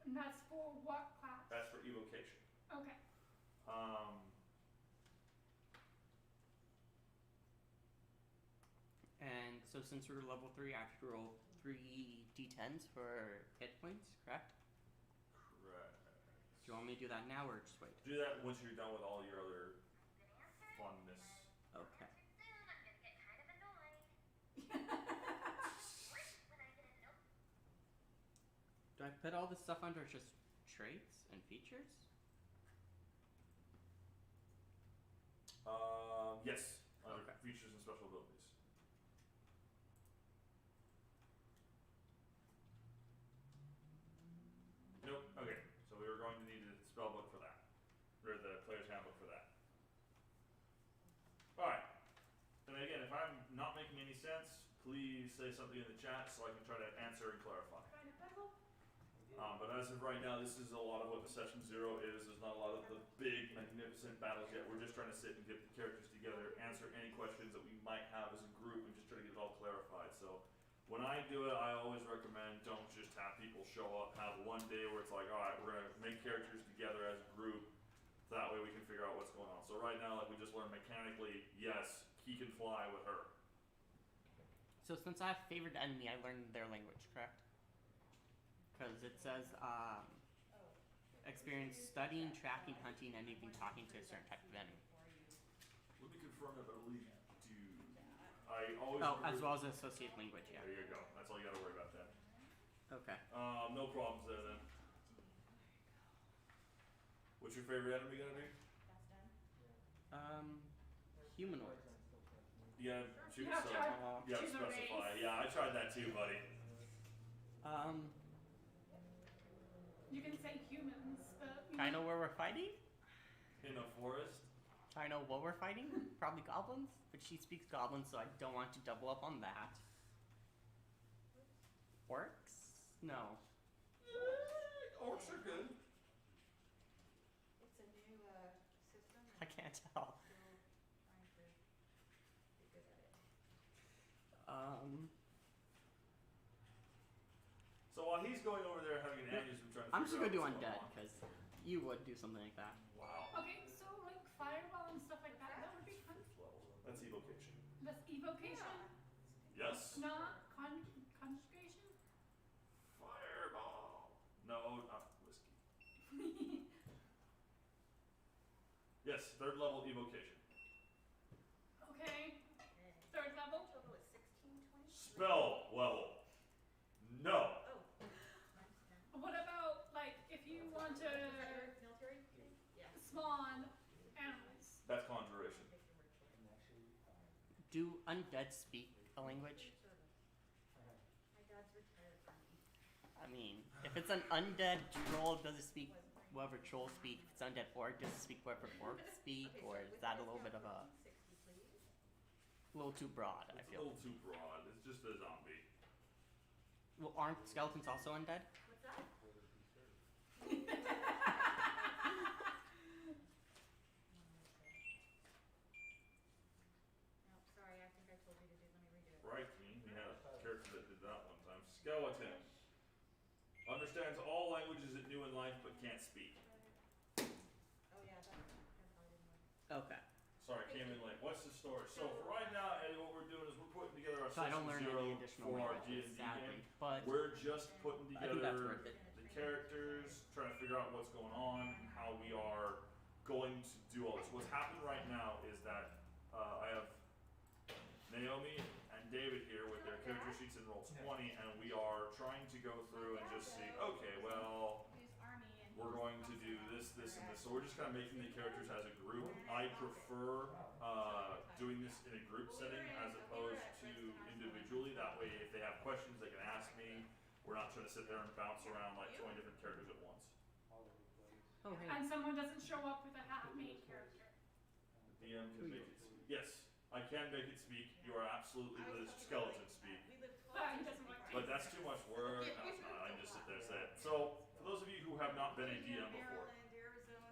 And that's for what class? That's for evocation. Okay. And so since we're level 3, I have to roll 3 d10s for hit points, correct? Correct. Do you want me to do that now or just wait? Do that once you're done with all your other funness. Okay. Do I put all this stuff under just traits and features? Yes. Under Okay. features and special abilities. Nope. Okay. So we were going to need a spellbook for that, or the player's handbook for that. All right. And again, if I'm not making any sense, please say something in the chat so I can try to answer and clarify. Trying to puzzle. But as of right now, this is a lot of what the session 0 is. There's not a lot of the big, magnificent battles yet. We're just trying to sit and get the characters together, answer any questions that we might have as a group, and just try to get it all clarified. So when I do it, I always recommend don't just have people show up. Have one day where it's like, all right, we're gonna make characters together as a group. So that way we can figure out what's going on. So right now, like we just learned mechanically, yes, he can fly with her. So since I have favored enemy, I learned their language, correct? Because it says, experience studying, tracking, hunting, and even talking to a certain type of enemy. Let me confirm that, but I believe you do. I always Oh, as remember- well as associate language, yeah. There you go. That's all you gotta worry about then. Okay. No problems there then. What's your favorite enemy gonna be? That's done? Humanoids. You gotta choose You have to some. You gotta choose a specify. race. Yeah, I tried that too, buddy. You can say humans, but I know where we're fighting? In a forest. I know what we're fighting? Probably goblins, but she speaks goblin, so I don't want to double up on that. Orcs? No. Orcs are good. It's a new, system. I can't tell. Still trying to get good at it. So while he's going over there having an aneurysm trying to I'm just figure gonna do out what's undead, going on. because you would do something like that. Wow. okay, so like fireball and stuff like that, that would be fun. That's evocation. That's evocation, Yes. not conjugation. Fireball. No, not whiskey. Yes, third level evocation. Okay, Okay. third level. Total is 1623. Spell level. No. Oh. Mine's 10. What about like if you want Is that to your military thing? Yeah. spawn animals? That's conjuration. Take your word for it. Do undead speak a language? My dad's retired from me. I mean, if If it's an undead troll, does it speak whatever trolls speak? If it's undead orc, does it speak whatever orcs speak? Okay, Or so is with that a this little bit of a 60, please. little too broad? I It's a feel. little too broad. It's just a zombie. Well, aren't skeletons also undead? What's that? No, sorry, I think I told you to do, let me redo it. Right, we had a character that did that one time. Skeleton. Understands all languages it knew in life but can't speak. Oh, yeah, that probably didn't work. Okay. Sorry, I came in late. What's the story? So for right now, Eddie, what we're doing is we're putting together our So I session don't learn zero any additional for our languages, D&D sadly, game. but We're just putting I think that's together worth it. the characters, trying to figure out what's going on, and how we are going to do all this. What's happened right now is that I have Naomi and David here with their character sheets in Roll20, and we are trying to go through and just see, okay, well, Use army and we're going to do this, this, and this. So we're just kind of making the characters as a group. I prefer doing this in a group setting as opposed to individually. That way, if they have questions, they can ask me. We're not trying to sit there and bounce around like 20 different characters at once. oh hey, and someone doesn't show up with a half-made character. The DM can make it speak. Yes, I can make it speak. You are absolutely the skeleton speak. We live But he 12 doesn't like But that's too much work. No, it's not. I can just sit there and say it. So, for those of you who have not been a DM before,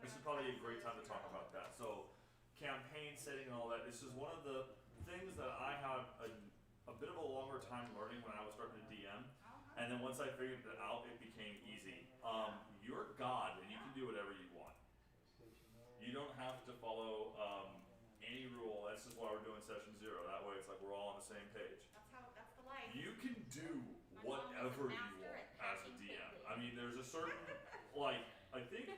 this is probably a great time to talk about that. So, campaign setting and all that. This is one of the things that I had a bit of a longer time learning when I was starting to DM. And then once I figured it out, it became easy. You're God and you can do whatever you want. You don't have to follow any rule. That's just why we're doing session 0. That way it's like we're all on the same page. That's the life. You can do whatever you want as a DM. I mean, there's a certain, like, I think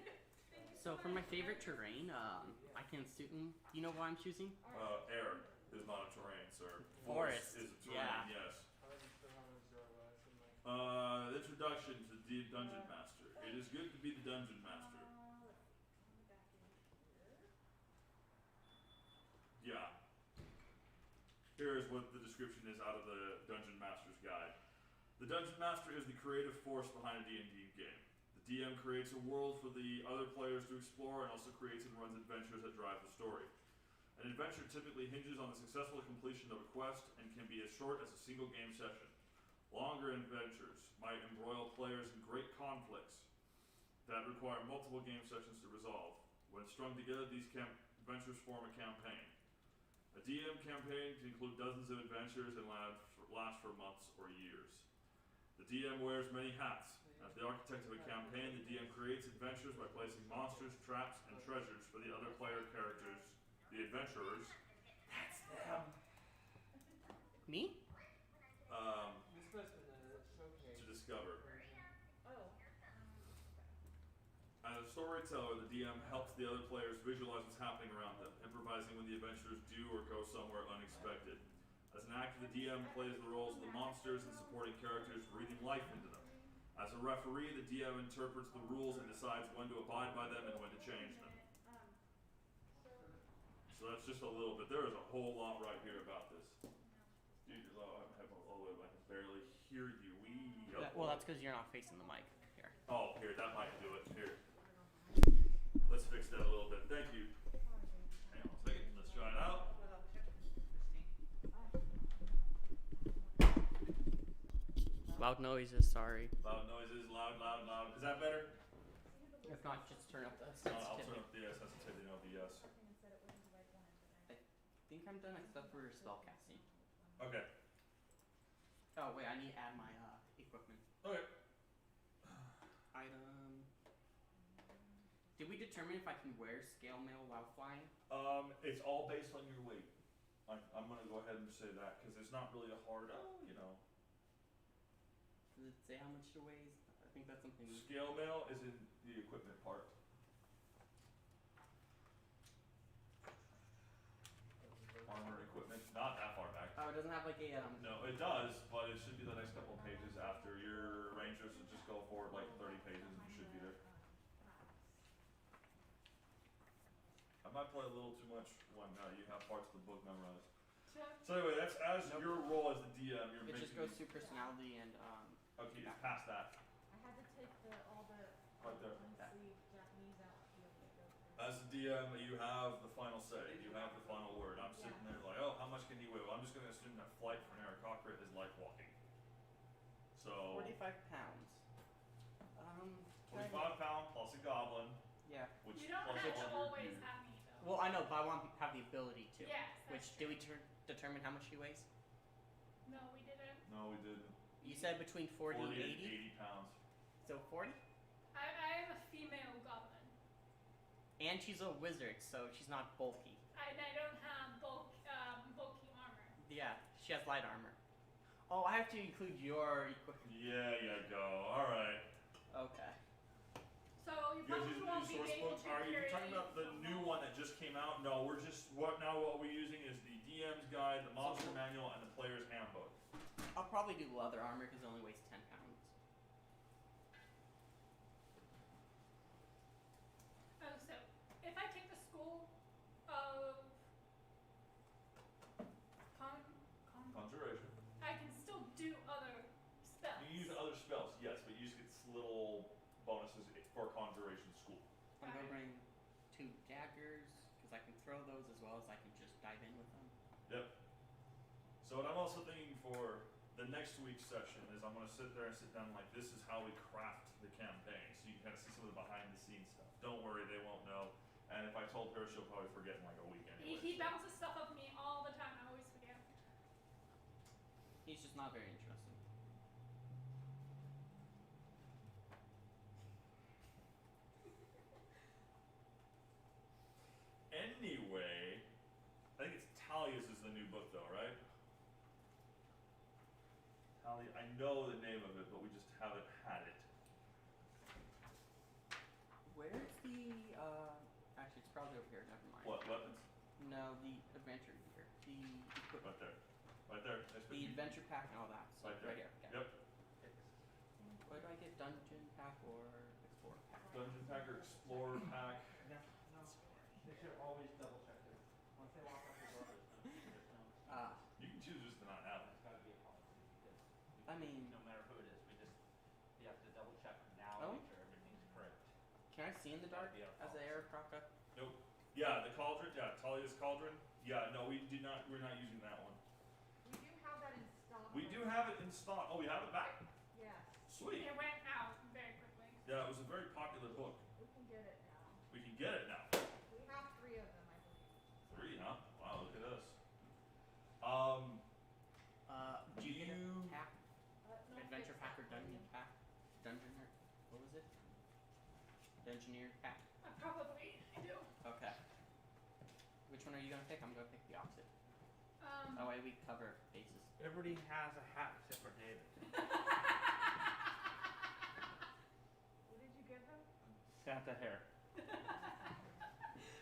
so for my favorite terrain, I can suit. You know what I'm choosing? air is not a terrain, sir. Forest, is a terrain, yeah. yes. I was just on a zero less and like. Introduction to the Dungeon Master. It is good to be the Dungeon Master. Yeah. Here's what the description is out of the Dungeon Master's Guide. The Dungeon Master is the creative force behind a D&D game. The DM creates a world for the other players to explore and also creates and runs adventures that drive the story. An adventure typically hinges on the successful completion of a quest and can be as short as a single game session. Longer adventures might embroil players in great conflicts that require multiple game sessions to resolve. When strung together, these adventures form a campaign. A DM campaign can include dozens of adventures and last for months or years. The DM wears many hats. As the architect of a campaign, the DM creates adventures by placing monsters, traps, and treasures for the other player characters, the adventurers. That's them. Me? This must have been a showcase. To discover. Oh. As a storyteller, the DM helps the other players visualize what's happening around them, improvising when the adventurers do or go somewhere unexpected. As an actor, the DM plays the roles of the monsters and supporting characters, breathing life into them. As a referee, the DM interprets the rules and decides when to abide by them and when to change them. So that's just a little bit. There is a whole lot right here about this. Dude, I can barely hear you. Well, that's because you're not facing the mic. Here. Oh, here, that might do it. Here. Let's fix that a little bit. Thank you. Hang on a second. Let's try it out. Loud noises. Sorry. Loud noises, loud, loud, loud. Is that better? If not, just turn up the I'll turn sensitivity. up the sensitivity of the yes. I think I'm done except for spellcasting. Okay. Oh wait, I need to add my equipment. Okay. Item. Did we determine if I can wear scale mail while flying? It's all based on your weight. I'm gonna go ahead and say that because it's not really a hard, Does it say how much it weighs? I think that's something. Scale mail is in the equipment part. Armor equipment, not that far back. Oh, it doesn't have like a No, it does, but it should be the next couple of pages after your Rangers. So just go forward like 30 pages and you should be there. I might play a little too much when you have parts of the book memorized. So anyway, that's as your role as the DM. You're It making. just goes to personality and Okay, it's past that. I had to take Right there. See Japanese outfield that goes through. As the DM, you have the final say. You have the final word. I'm sitting there like, oh, how much can he weigh? Well, I'm just going to assume that flight for an Aaron Cochran is like walking. So 45 pounds. Can I 45 pound plus a goblin, Yeah. which You don't plus have to 100 always beard. have me though. Well, I know, but I want to have the ability to. Yes, Which that's did true. we determine how much he weighs? No, we didn't. No, we didn't. You said between 40 and 80. pounds. So 40. I am a female goblin. And she's a wizard, so she's not bulky. I don't have bulky armor. Yeah, she has light armor. Oh, I have to include your equipment. Yeah, you go. All right. Okay. So you You guys probably use won't the be source able book? to Are you carry talking about the new one that just came out? No, we're just what we're using is the DM's guide, the monster manual, and the player's handbook. I'll probably do leather armor because it only weighs 10 pounds. Oh, so if I take the school of Conjuration. I can still do other spells. You can use other spells, yes, but you just get little bonuses for conjuration school. I'm Got gonna it. bring 2 daggers because I can throw those as well as I can just dive in with them. Yep. So what I'm also thinking for the next week's session is I'm gonna sit there and sit down like this is how we craft the campaign, so you can kind of see some of the behind the scenes stuff. Don't worry, they won't know. And if I told her, she'll probably forget in like a week anyway. He so. bounces stuff off me all the time. I always forget. He's just not very interesting. Anyway, I think it's Talia's is the new book though, right? Talia, I know the name of it, but we just haven't had it. Where's the actually it's probably over here, never mind. What, weapons? No, the adventure gear. The equipment. Right there. Right there. Nice The picture. adventure pack and all that. So Right there. here. Okay. Yep. Where do I get dungeon pack or explorer pack? Dungeon Pack or Explorer Pack. No, they should always double check it. Once they walk out the door, there's no, Ah, You can choose just to not have it. it's gotta be a policy, because I mean, no matter who it is, you have to double check now, Oh. make sure everything's correct. can I see in the dark Gotta be a as an policy. Aarakocra? Nope. Yeah, the cauldron. Yeah, Talia's cauldron. Yeah, no, we did not. We're not using that one. We do have that in stock. We do have it in stock. Oh, we have it back. Yes, Sweet. It went out very quickly. Yeah, it was a very popular book. we can get it now. We can get it now. We have 3 of them, I believe. 3, huh? Wow, look at us. Do you get a You- pack? No, Adventure fix pack that or for dungeon you. pack? Dungeoneer? What was it? Dungeoneer pack? Probably I do. Okay. Which one are you gonna pick? I'm gonna pick the opposite. Um, That way we cover bases. Everybody has a hat except for David. What did you give him? Santa hair.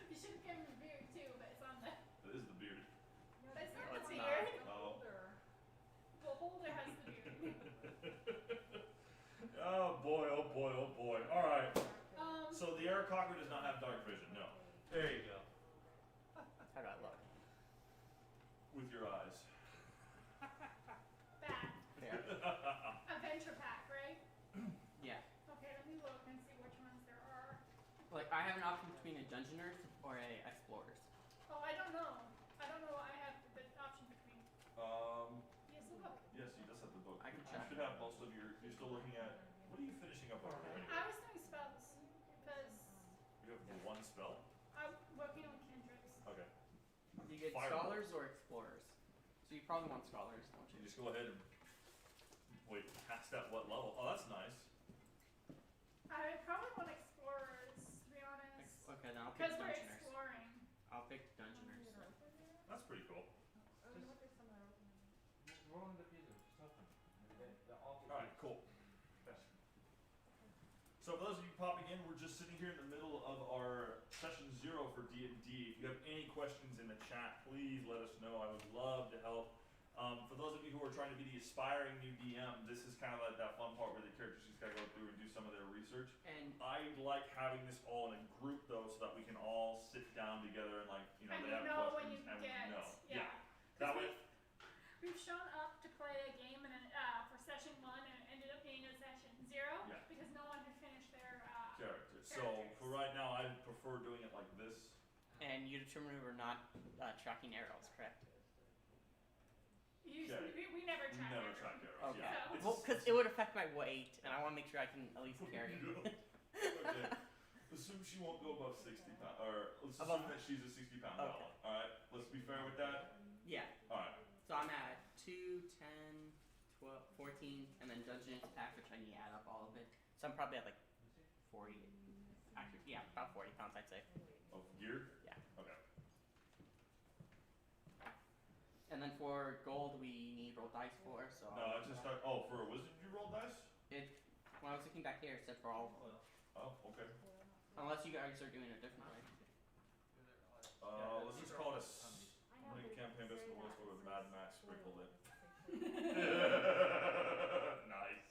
you should have given him a beard too, but it's on the That is the beard. No, That's the not beard the one beard. is the Oh. holder. the holder has the beard. Oh boy, oh boy, oh boy. All right. Um, So the Aarakocra does not have dark vision. No. There you go. How do I look? With your eyes. bad. There. Adventure pack, right? Yeah. Okay, let me look and see which ones there are. Like I have an option between a dungeoners or a explorers. Oh, I don't know. I don't know what I have the option between. Yes, Yes, look. he does have the book. I can You check. should have most of your. You're still looking at. What are you finishing up on? I was doing spells because You have the one spell. I'm working on cantrips. Okay. Do you get Fireball. scholars or explorers? So you probably want scholars, don't You you? just go ahead and wait. Past that, what level? Oh, that's nice. I probably want explorers, to be honest. Okay, then I'll pick Because we're dungeoners. exploring. I'll pick dungeoners. That's pretty cool. Oh, what is some of that open? Roll in the diffuser, just open. They all All right, cool. So for those of you popping in, we're just sitting here in the middle of our session 0 for D&D. If you have any questions in the chat, please let us know. I would love to help. For those of you who are trying to be the aspiring new DM, this is kind of like that fun part where the characters just gotta go through and do some of their research. And I like having this all in a group though, so that we can all sit down together and like, you know, And they you have know when questions you and get, we know. yeah. That way, We've shown up to play a game for session 1 and it ended up being a session 0 Yeah. because no one had finished their prefer doing it like this. And you determine we're not tracking arrows, correct? Usually, we never We track never it. track arrows. Okay. Yeah. So- It's- Well, because it would affect my weight, and I want to make sure I can at least carry it. Okay. Assume she won't go above 60 pounds, or let's assume Above- that she's a 60-pound Okay. dollar. All right. Let's be fair with that. Yeah. All right. So I'm at 2, 10, 12, 14, and then Dungeon Attack, which I need to add up all of it. So I'm probably at like 40. Actually, yeah, about 40 pounds, I'd say. Of gear. Yeah. Okay. And then for gold, we need roll dice for. So No, it's just oh, for a wizard you roll dice. when I was looking back here, it said for all. Oh, okay. Unless you guys are doing it a different way. Let's just call it a campaign best of West with Mad Max sprinkled in. Nice.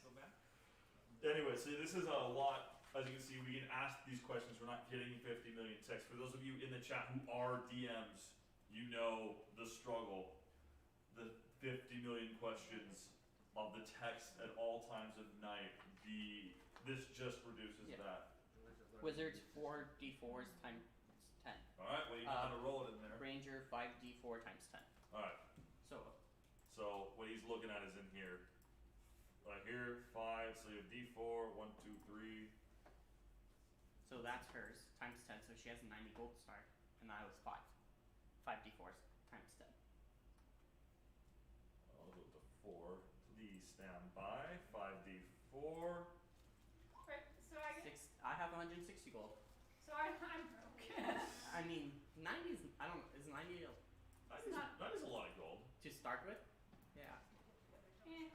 Anyway, see, this is a lot. As you can see, we can ask these questions. We're not getting 50 million texts. For those of you in the chat who are DMs, you know the struggle. The 50 million questions of the text at all times of night. This just reduces Yeah. that. Wizards 4d4s times 10. All right, well you know how to roll it in there. Ranger 5d4 times 10. All right. So So what he's looking at is in here. Right here, 5. So you have D4, 1, 2, 3. so that's hers times 10. So she has a 90 gold star, and that was 5. 5d4s times 10. I'll go with the 4. D standby. 5D4. Right, so I get, 6. I have 160 gold. so I'm broke. I mean, 90 is I don't is 90 That is a lot of gold. to start with? Yeah. Eh.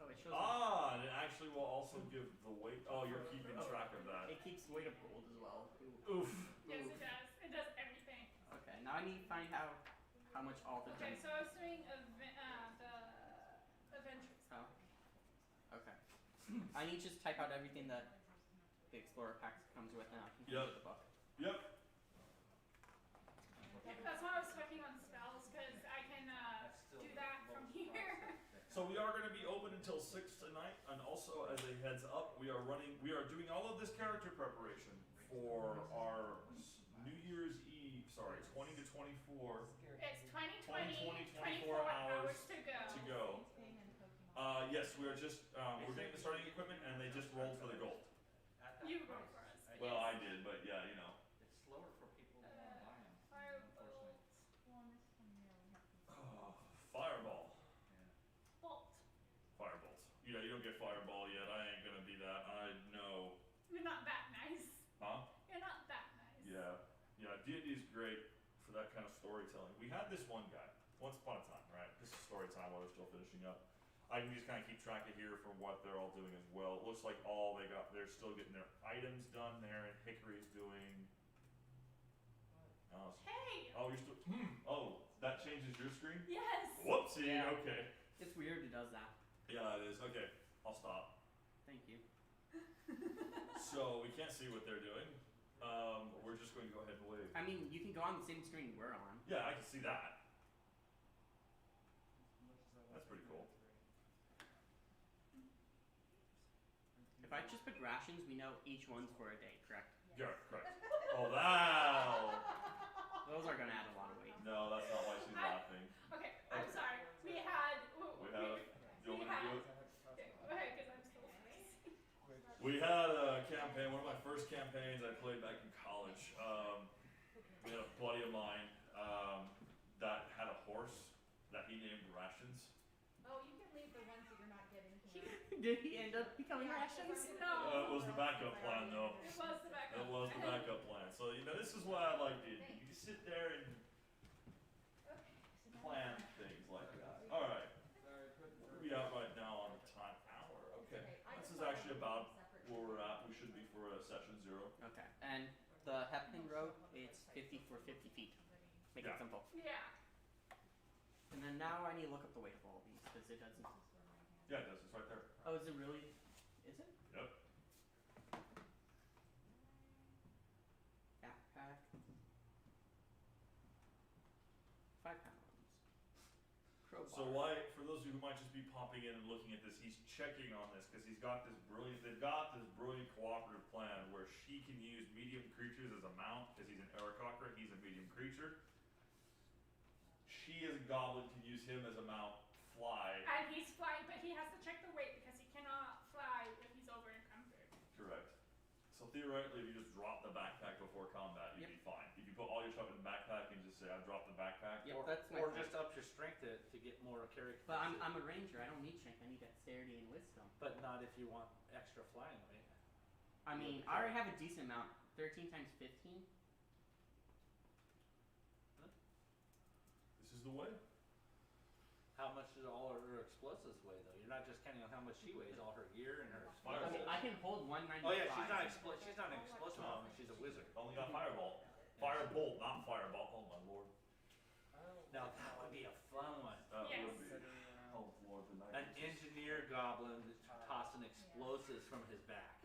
Oh, it shows. Ah, and it actually will also give the weight. Oh, you're keeping track of that. It keeps weight of gold as well. Ooh. Oof. Yes, Ooh. it does. It does everything. Okay, now I need to find how much all the Okay, gems. so I was doing the adventures. Oh. Okay. I need to just type out everything that the Explorer pack comes with, and I can Yep. complete the book. Yep. That's why I was checking on spells, because I can do that from here. So we are going to be open until 6 tonight, and also as a heads up, we are doing all of this character preparation for our New Year's Eve. Sorry, 20 to 24 It's 20, 24 24 hours to go. to go. Yes, we are just we're getting the starting equipment, and they just rolled for the gold. You go for us. Well, I did, but yeah, you know. It's slower for people to buy them. Firebolt. Fireball. Bolt. Firebolt. Yeah, you don't get fireball yet. I ain't gonna be that. I know. You're not that nice. Huh? You're not that nice. Yeah. Yeah, D&D is great for that kind of storytelling. We had this one guy, once upon a time, right? This is story time while we're still finishing up. I can just kind of keep track of here from what they're all doing as well. It looks like they're still getting their items done there, and Hickory's doing. Hey! Oh, you're still. Oh, that changes your screen? Yes! Whoopsie, Yeah. okay. It's weird it does that. Yeah, it is. Okay, I'll stop. Thank you. So, we can't see what they're doing. We're just going to go ahead and wave. I mean, you can go on the same screen we're on. Yeah, I can see that. That's pretty cool. If I just put rations, we know each one's for a day, correct? Yeah, correct. Oh, wow! Those are gonna add a lot of weight. No, that's not why she's laughing. Okay, I'm sorry. We had. We have. Do you want me to do it? Because I'm still freezing. We had a campaign, one of my first campaigns I played back in college. We had a buddy of mine that had a horse that he named Rations. Oh, you can leave the ones that you're not getting here. Did he end up becoming rations? No. It was the backup plan, though. It was the backup. It was the backup plan. So, you know, this is what I like to do. You can sit there and plan things like that. Alright, we out right now on the time hour. Okay. This is actually about where we're at. We should be for session 0. Okay. And the Hepkin Road, it's 50 for 50 feet. Make Yeah. it simple. Yeah. And then now I need to look up the weight of all these because it doesn't. Yeah, it does. It's right there. Oh, is it really? Is it? Yep. Backpack. 5 pounds. Crowbar. So why, for those of you who might just be popping in and looking at this, he's checking on this because they've got this brilliant cooperative plan where she can use medium creatures as a he as a goblin can use him as a mount, fly. And he's flying, but he has to check the weight because he cannot fly if he's over encumbered. Correct. So theoretically, if you just drop the backpack before combat, you'd be fine. If you put all your stuff in the backpack and just say, "I've dropped the backpack," Yep, that's my Or plan. just up your strength to get more carry But capacity. I'm a ranger. I don't need strength. I need dexterity and wisdom. But not if you want extra flying weight. I mean, I already have a decent amount. 13 times 15. this is the way. How much does all her explosives weigh though? You're not just counting on how much she weighs, all her gear and her I mean, Fireball. I can hold 195. Oh yeah, she's not an explosive woman, she's a wizard. Only got Fireball. Firebolt, not Fireball. Oh my lord. Now that would be a fun one. That Yes. would be. Oh lord, the night. An engineer goblin tossing explosives from his back.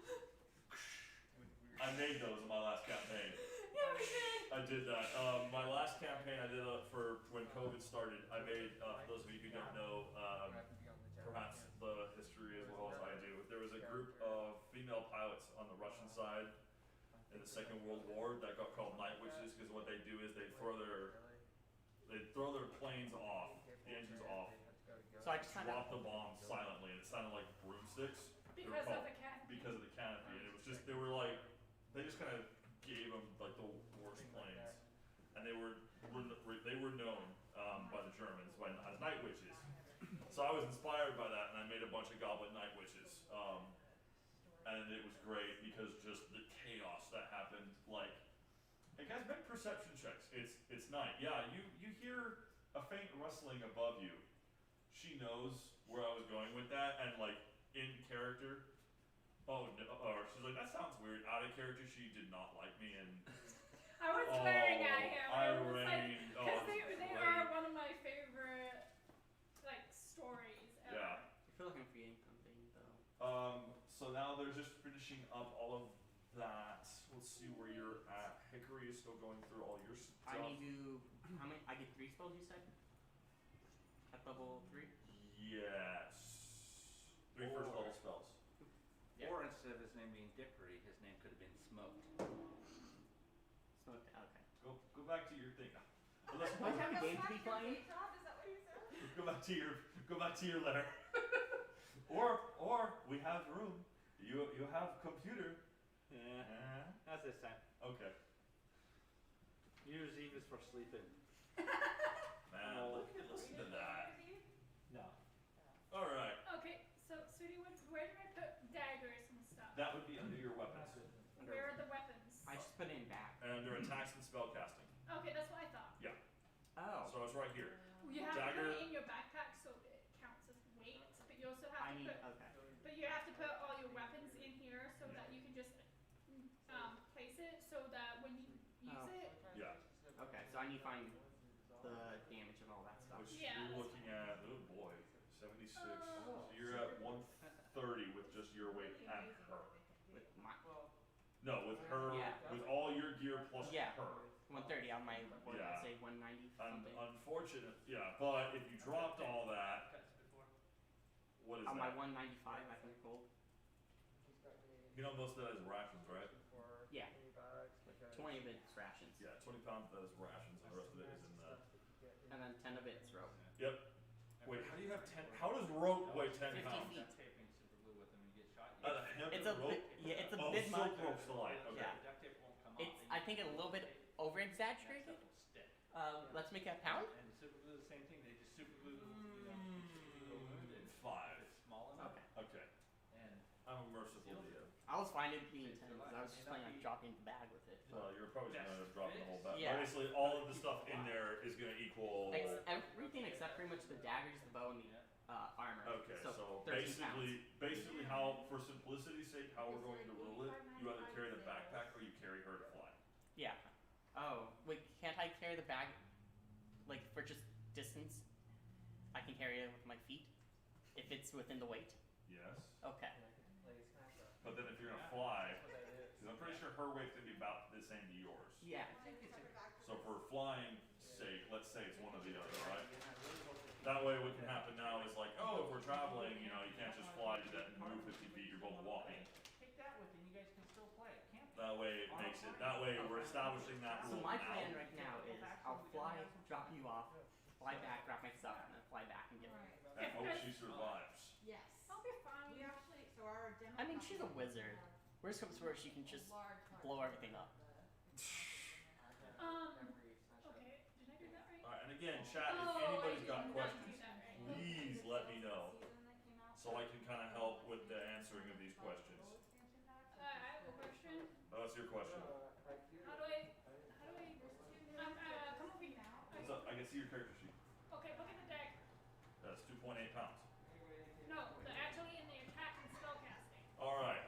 I made those in my last campaign. Yeah, we did. I did that. My last campaign I did for when COVID started. I made, for those of you who don't know, perhaps the history as well as I do. There was a group of female pilots on the Russian side in the Second World War that got called night witches because what they do is they throw their planes off, the engines off, So I just kind of. drop the bombs silently, and it sounded like broomsticks. They were Because of called- the cat. because of the canopy, and it was just they just kind of gave them like the worst planes, and they were known by the Germans as night witches. So I was inspired by that, and I made a bunch of goblin night witches, and it was great because just the chaos that happened. Like, hey guys, make perception checks. It's night. Yeah, you hear a faint rustling above you. She knows where I was going with that, and like in character. Oh no! Or she's like, that sounds weird. Out of character, she did not like me, and I was swearing at him. I was like, irate. because they great. are one of my favorite like stories ever. Yeah. I feel like I'm forgetting something though. So now they're just finishing up all of that. Let's see where you're at. Hickory is still going through all your stuff. I need to. How many? I get 3 spells. You said. At level 3. Yes. 3 first level spells. Yeah. Or instead of his name being Dickory, his name could have been Smoked. Smoked. Okay. Go back to your thing. Unless, I have a game to be playing. Is that what you said? go back to your letter. or we have room. You have computer. Yeah, that's this time. Okay. New Year's Eve is for sleeping. Man, Oh. listen to that. No. All right. Okay, so Sudi, where do I put daggers and stuff? That would be under your weapons. Where are the weapons? I just put it in back. And under attacks and spellcasting. Okay, that's what I thought. Oh. So it's right here. You have to Dagger. put it in your backpack so it counts as weight, but you also have I to need. put. Okay. But you have to put all your weapons in here so that you can just place it so that when you use Oh. it. Yeah. Okay. So I need to find the damage and all that stuff. Which Yeah, you're that's looking at, oh boy, 76. Oh. So you're at 130 with just your weight and her. With my. No, with her, Yeah. with all your gear plus Yeah. her. 130 on my. What did Yeah. I say? 190 something. Unfortunate, yeah, but if you dropped all that, what is On my that? 195, I think gold. You know most of that is rations, right? Yeah. 20 of it's rations. Yeah, 20 pounds of that is rations, and the rest of it is in the. And then 10 of it's rope. Yep. Wait, how do you have 10? How does rope weigh 10 50 pounds? feet. Taping super glue with them and get shot. Out of hemp It's a and rope? bit, yeah, it's a Oh, bit much. silk rope's the light. Okay. Yeah. Duct tape won't come off. It's, I think, a little bit over exaggerated. Stick. Let's make it a pound. And super glue the same thing. They just super glue, wound and 5. it's small enough. Okay. Okay. And I'm a merciful DM. I was fine with being 10 because I was just planning on dropping the bag with it. Well, you're probably just gonna drop the whole bag. Yeah. Obviously, all of the stuff in there is gonna equal. Everything except pretty much the daggers, the bow, and the armor. Okay, So, so 13 basically how, for simplicity's sake, how we're going to rule it, you either carry the backpack or you carry her to fly. Yeah. Oh, wait, can't I carry the bag, like, for just distance? I can carry it with my feet? If it's within the weight? Yes. Okay. But then if you're gonna fly, because I'm pretty sure her weight's gonna be about the same to yours. Yeah. So for flying sake, let's say it's one or the other, right? That way what can happen now is like, oh, if we're traveling, you know, you can't just fly, do that and move 50 feet, you're both walking. take that with you and you guys can still play. Can't That way it makes it, that way we're establishing that So rule my now. plan right now is I'll fly, drop you off, fly back, grab my stuff, and then fly back and get her. Right. And hope she survives. Yes. I'll be fine. We actually, so our demo. I mean, she's a company wizard. have Worst comes to worst, she can a just large blow everything up. Okay, did I do that right? Alright, and again, chat, if Oh, anybody's I got did not questions, do that right. please let me know so I can kind of help with the answering of these questions. I have a question. Oh, that's your question. How do I, come over here. What's up? I can see your character sheet. Okay, look at the deck. That's 2.8 pounds. No, the actually in the attack and spell casting. Alright,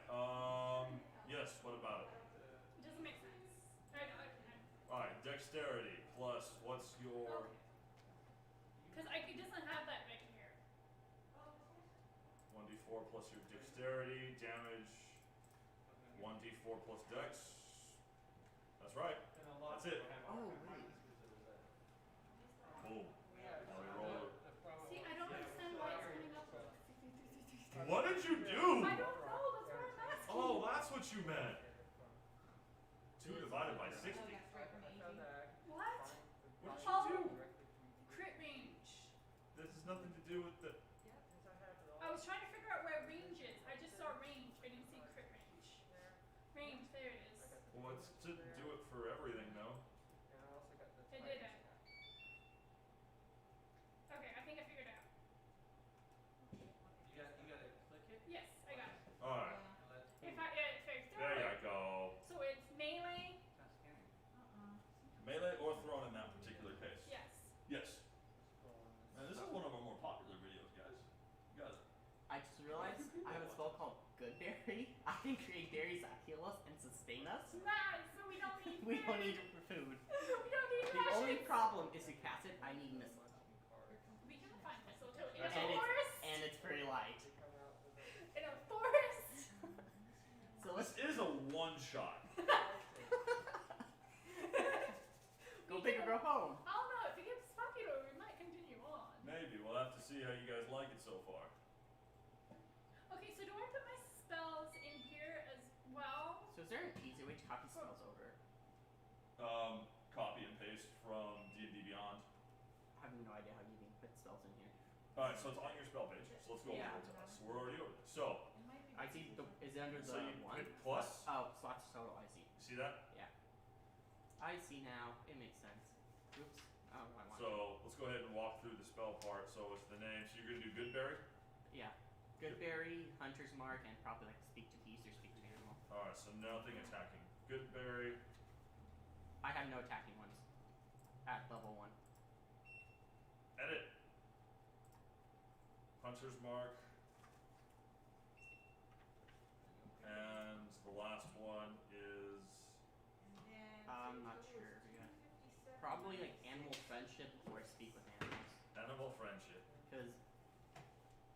yes, what about it? It doesn't make sense. Alright, dexterity plus what's your. Because it doesn't have that right here. 1d4 plus your dexterity, damage 1d4 plus dex. That's right. That's it. Oh, wait. Boom. Now we roll it. See, I don't understand why it's coming up. What did you do? I don't know, that's what I'm asking. Oh, that's what you meant. 2 divided by 60. Oh, that's right from AG. What? What did you do? Crit range. This has nothing to do with the. I was trying to figure out where range is. I just saw range. I didn't see crit range. Range, there it is. Well, it's to do it for everything, though. It did it. Okay, I think I figured it out. You gotta click it. Yes, I got it. Alright. If I throw There it. you go. So it's melee. Not scanning. Melee or thrown in that particular case. Yes. Yes. And this is one of our more popular videos, guys. You guys. I just realized I have a spell called Good Berry. I can create berries that heal us and sustain us. Nice. So we don't need. We don't food. need it for food. We don't need The only rations. problem is to cast it, I need missiles. We can find mistletoe in a And it's, forest. and it's very light. In a forest. So let's This is a one shot. go big or go home. I don't know. If it gets popular, we might continue on. Maybe. We'll have to see how you guys like it so far. Okay, so do I put my spells in here as well? So is there an easy way to copy spells over? Copy and paste from D&D Beyond. I have no idea how you can put spells in here. Alright, so it's on your spell page. So let's go Yeah. over it to us. We're already over there. So, It might be I see the, is it under the so you one? hit plus. Oh, slots total, I see. See that? I see now. It makes sense. Oops. Oh, I want So let's go ahead and walk through the spell part. So it's the name. So you're gonna do Goodberry. Yeah. Goodberry, Hunter's Mark, and probably like speak to beast or speak to animal. Alright, so nothing attacking. Goodberry. I have no attacking ones at level 1. Edit. Hunter's Mark. And the last one is. And then. I'm not so sure, it's yeah. 257 Probably like minus- animal friendship or speak with animals. Animal Friendship. Because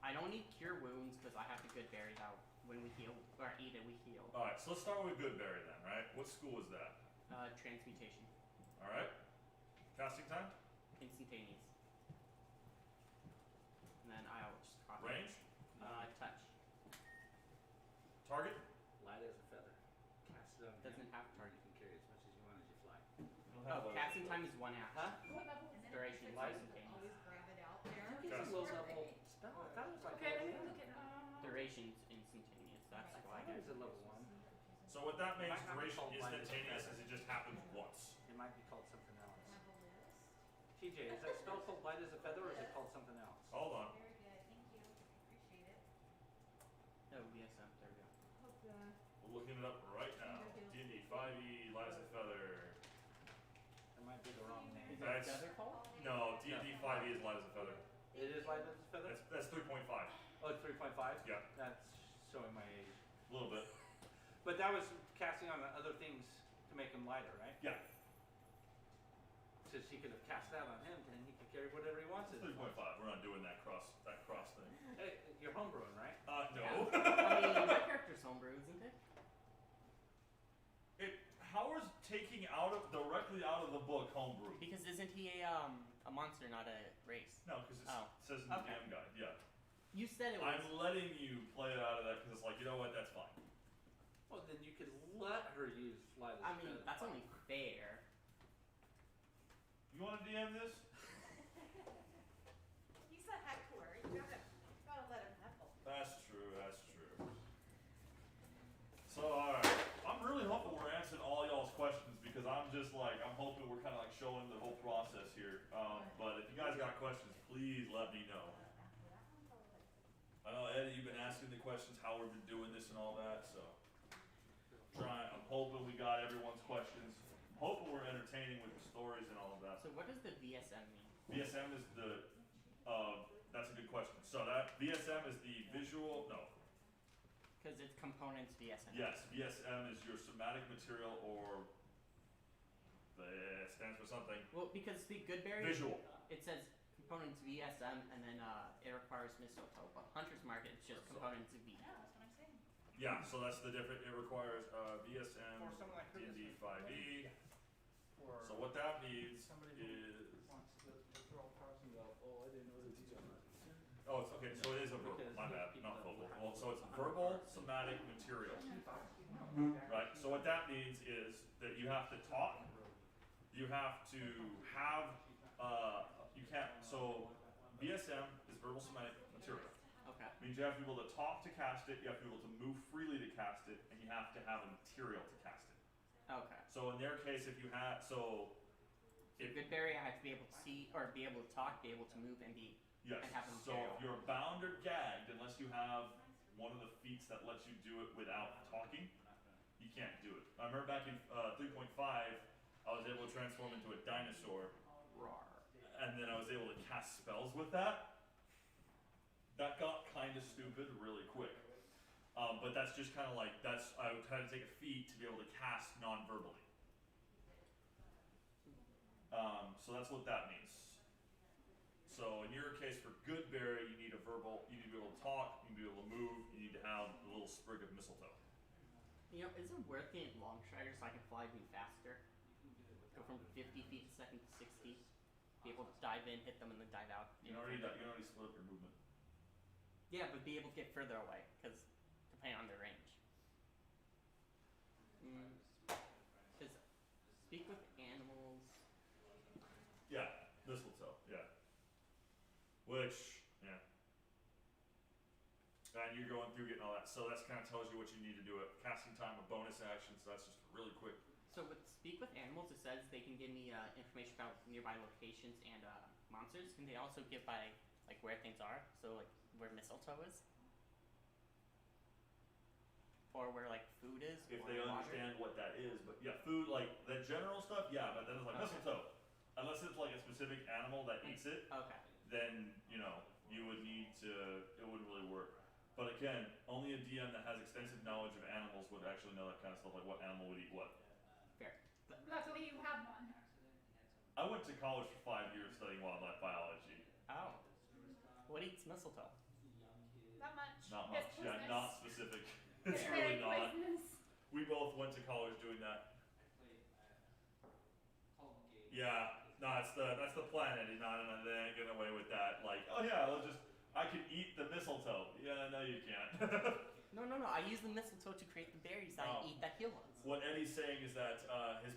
I don't need cure wounds because I have the Goodberry that when we heal or eat it, we heal. Alright, so let's start with Goodberry then, right? What school is that? Transmutation. Alright. Casting time? Instantaneous. And then I'll just copy. Range? Touch. Target? Light as a feather. Cast it on Doesn't him. have You target. can carry as much as you want as you fly. Oh, casting time is 1 action. Huh? What level And is then it? Duration it is says instantaneous. always grab it out there. It's a Cast- low level spell. I thought it was like Okay, let me level look at Duration's instantaneous. That's I why I thought it guess. was a level 1. So what that means, Might not be duration called light as a instantaneous, feather. is it just happens once. It might be called something else. Have a list. TJ, is that spell called light as a feather or is it called something else? Hold on. Very good, thank you, appreciate it. Oh, BSM. There we go. Hope the. We're looking it up right now. D&D 5e, Light as a Feather. That might be the wrong name. Is That's- that Feather Fall? No, D&D 5e is Light as a Feather. It is light as a feather? That's 3.5. Oh, it's 3.5? Yeah, That's showing my age. a little bit. But that was casting on the other things to make him lighter, right? Yeah, So she could have cast that on him, and he could carry whatever he wants. it's 3.5. We're not doing that cross thing. Hey, you're homebrewing, right? No. I mean, my character's homebrew, isn't it? Howard's taking directly out of the book homebrew. Because isn't he a monster, not a race? No, because it Oh. says in the Okay. DM guide. Yeah. You said it was. I'm letting you play it out of that because it's like, you know what, that's fine. Well, then you could let her use light as a I feather. mean, that's only fair. You want to DM this? So alright, I'm really hoping we're answering all y'all's questions because I'm just like, I'm hoping we're kind of like showing the whole process here. But if you guys got questions, please let me know. I know Eddie, you've been asking the questions, how we've been doing this and all that, so. I'm hoping we got everyone's questions. I'm hoping we're entertaining with the stories and all of that. So what does the VSM mean? VSM is the, that's a good question. So that, VSM is the visual, no, Because it's components VSM. yes, VSM is your somatic material or, it stands for something, Well, because the Goodberry, visual. it says components VSM, and then it requires mistletoe. But Hunter's Market, it's just components V. Yeah, that's what I'm saying. Yeah, so that's the different, it requires, VSM, For someone like Curtis. D&D 5e. For So what that means somebody who is, wants to throw across and go, oh, I didn't know this was oh, it's, okay, so it is a verbal, my bad, not vocal. Well, so it's verbal somatic material. Right, so what that means is that you have to talk, you have to have, you can't, so VSM is verbal somatic material. Okay. Means you have to be able to talk to cast it, you have to be able to move freely to cast it, and you have to have a material to cast it. Okay. So in their case, if you had, so, So Goodberry, I have to be able to see, or be able to talk, be able to move, and be. yes, And have a so material. if you're bound or gagged, unless you have one of the feats that lets you do it without talking, you can't do it. I remember back in 3.5, I was able to transform into a dinosaur, Rawr. and then I was able to cast spells with that. That got kind of stupid really quick. But that's just kind of like, I would try to take a feat to be able to cast non-verbally. So that's what that means. So in your case for Goodberry, you need a verbal, you need to be able to talk, you need to be able to move, you need to have a little sprig of mistletoe. You know, is it worth getting long strider so I can fly me faster? Go from 50 feet a second to 60. Be able to dive in, hit them, and then dive out. You already split up your movement. Yeah, but be able to get further away, because depending on their range. Because speak with animals. Yeah, mistletoe, yeah. Which, yeah. And you're going through getting all that, so that's kind of tells you what you need to do. Casting time, a bonus action, so that's just really quick. So with speak with animals, it says they can give me information about nearby locations and monsters. Can they also give by like where things are? So like where mistletoe is, or where like food is, If or they water? understand what that is, but yeah, food, like, the general stuff, yeah, but then it's like Okay. mistletoe. Unless it's like a specific animal that eats it, Okay. then, you know, you would need to, it wouldn't really work. But again, only a DM that has extensive knowledge of animals would actually know that kind of stuff, like what animal would eat what. Fair. Luckily, you have one. I went to college for 5 years studying wildlife biology. Oh. What eats mistletoe? Not much. Not It's much, yeah, poisonous. not specific. It's It's very really not. poisonous. We both went to college doing that. Yeah, no, that's the plan, Eddie. No, they ain't getting away with that. Like, oh yeah, I can eat the mistletoe. Yeah, no, you can't. No. I use the mistletoe to create the berries that Oh. I eat that heal us. What Eddie's saying is that his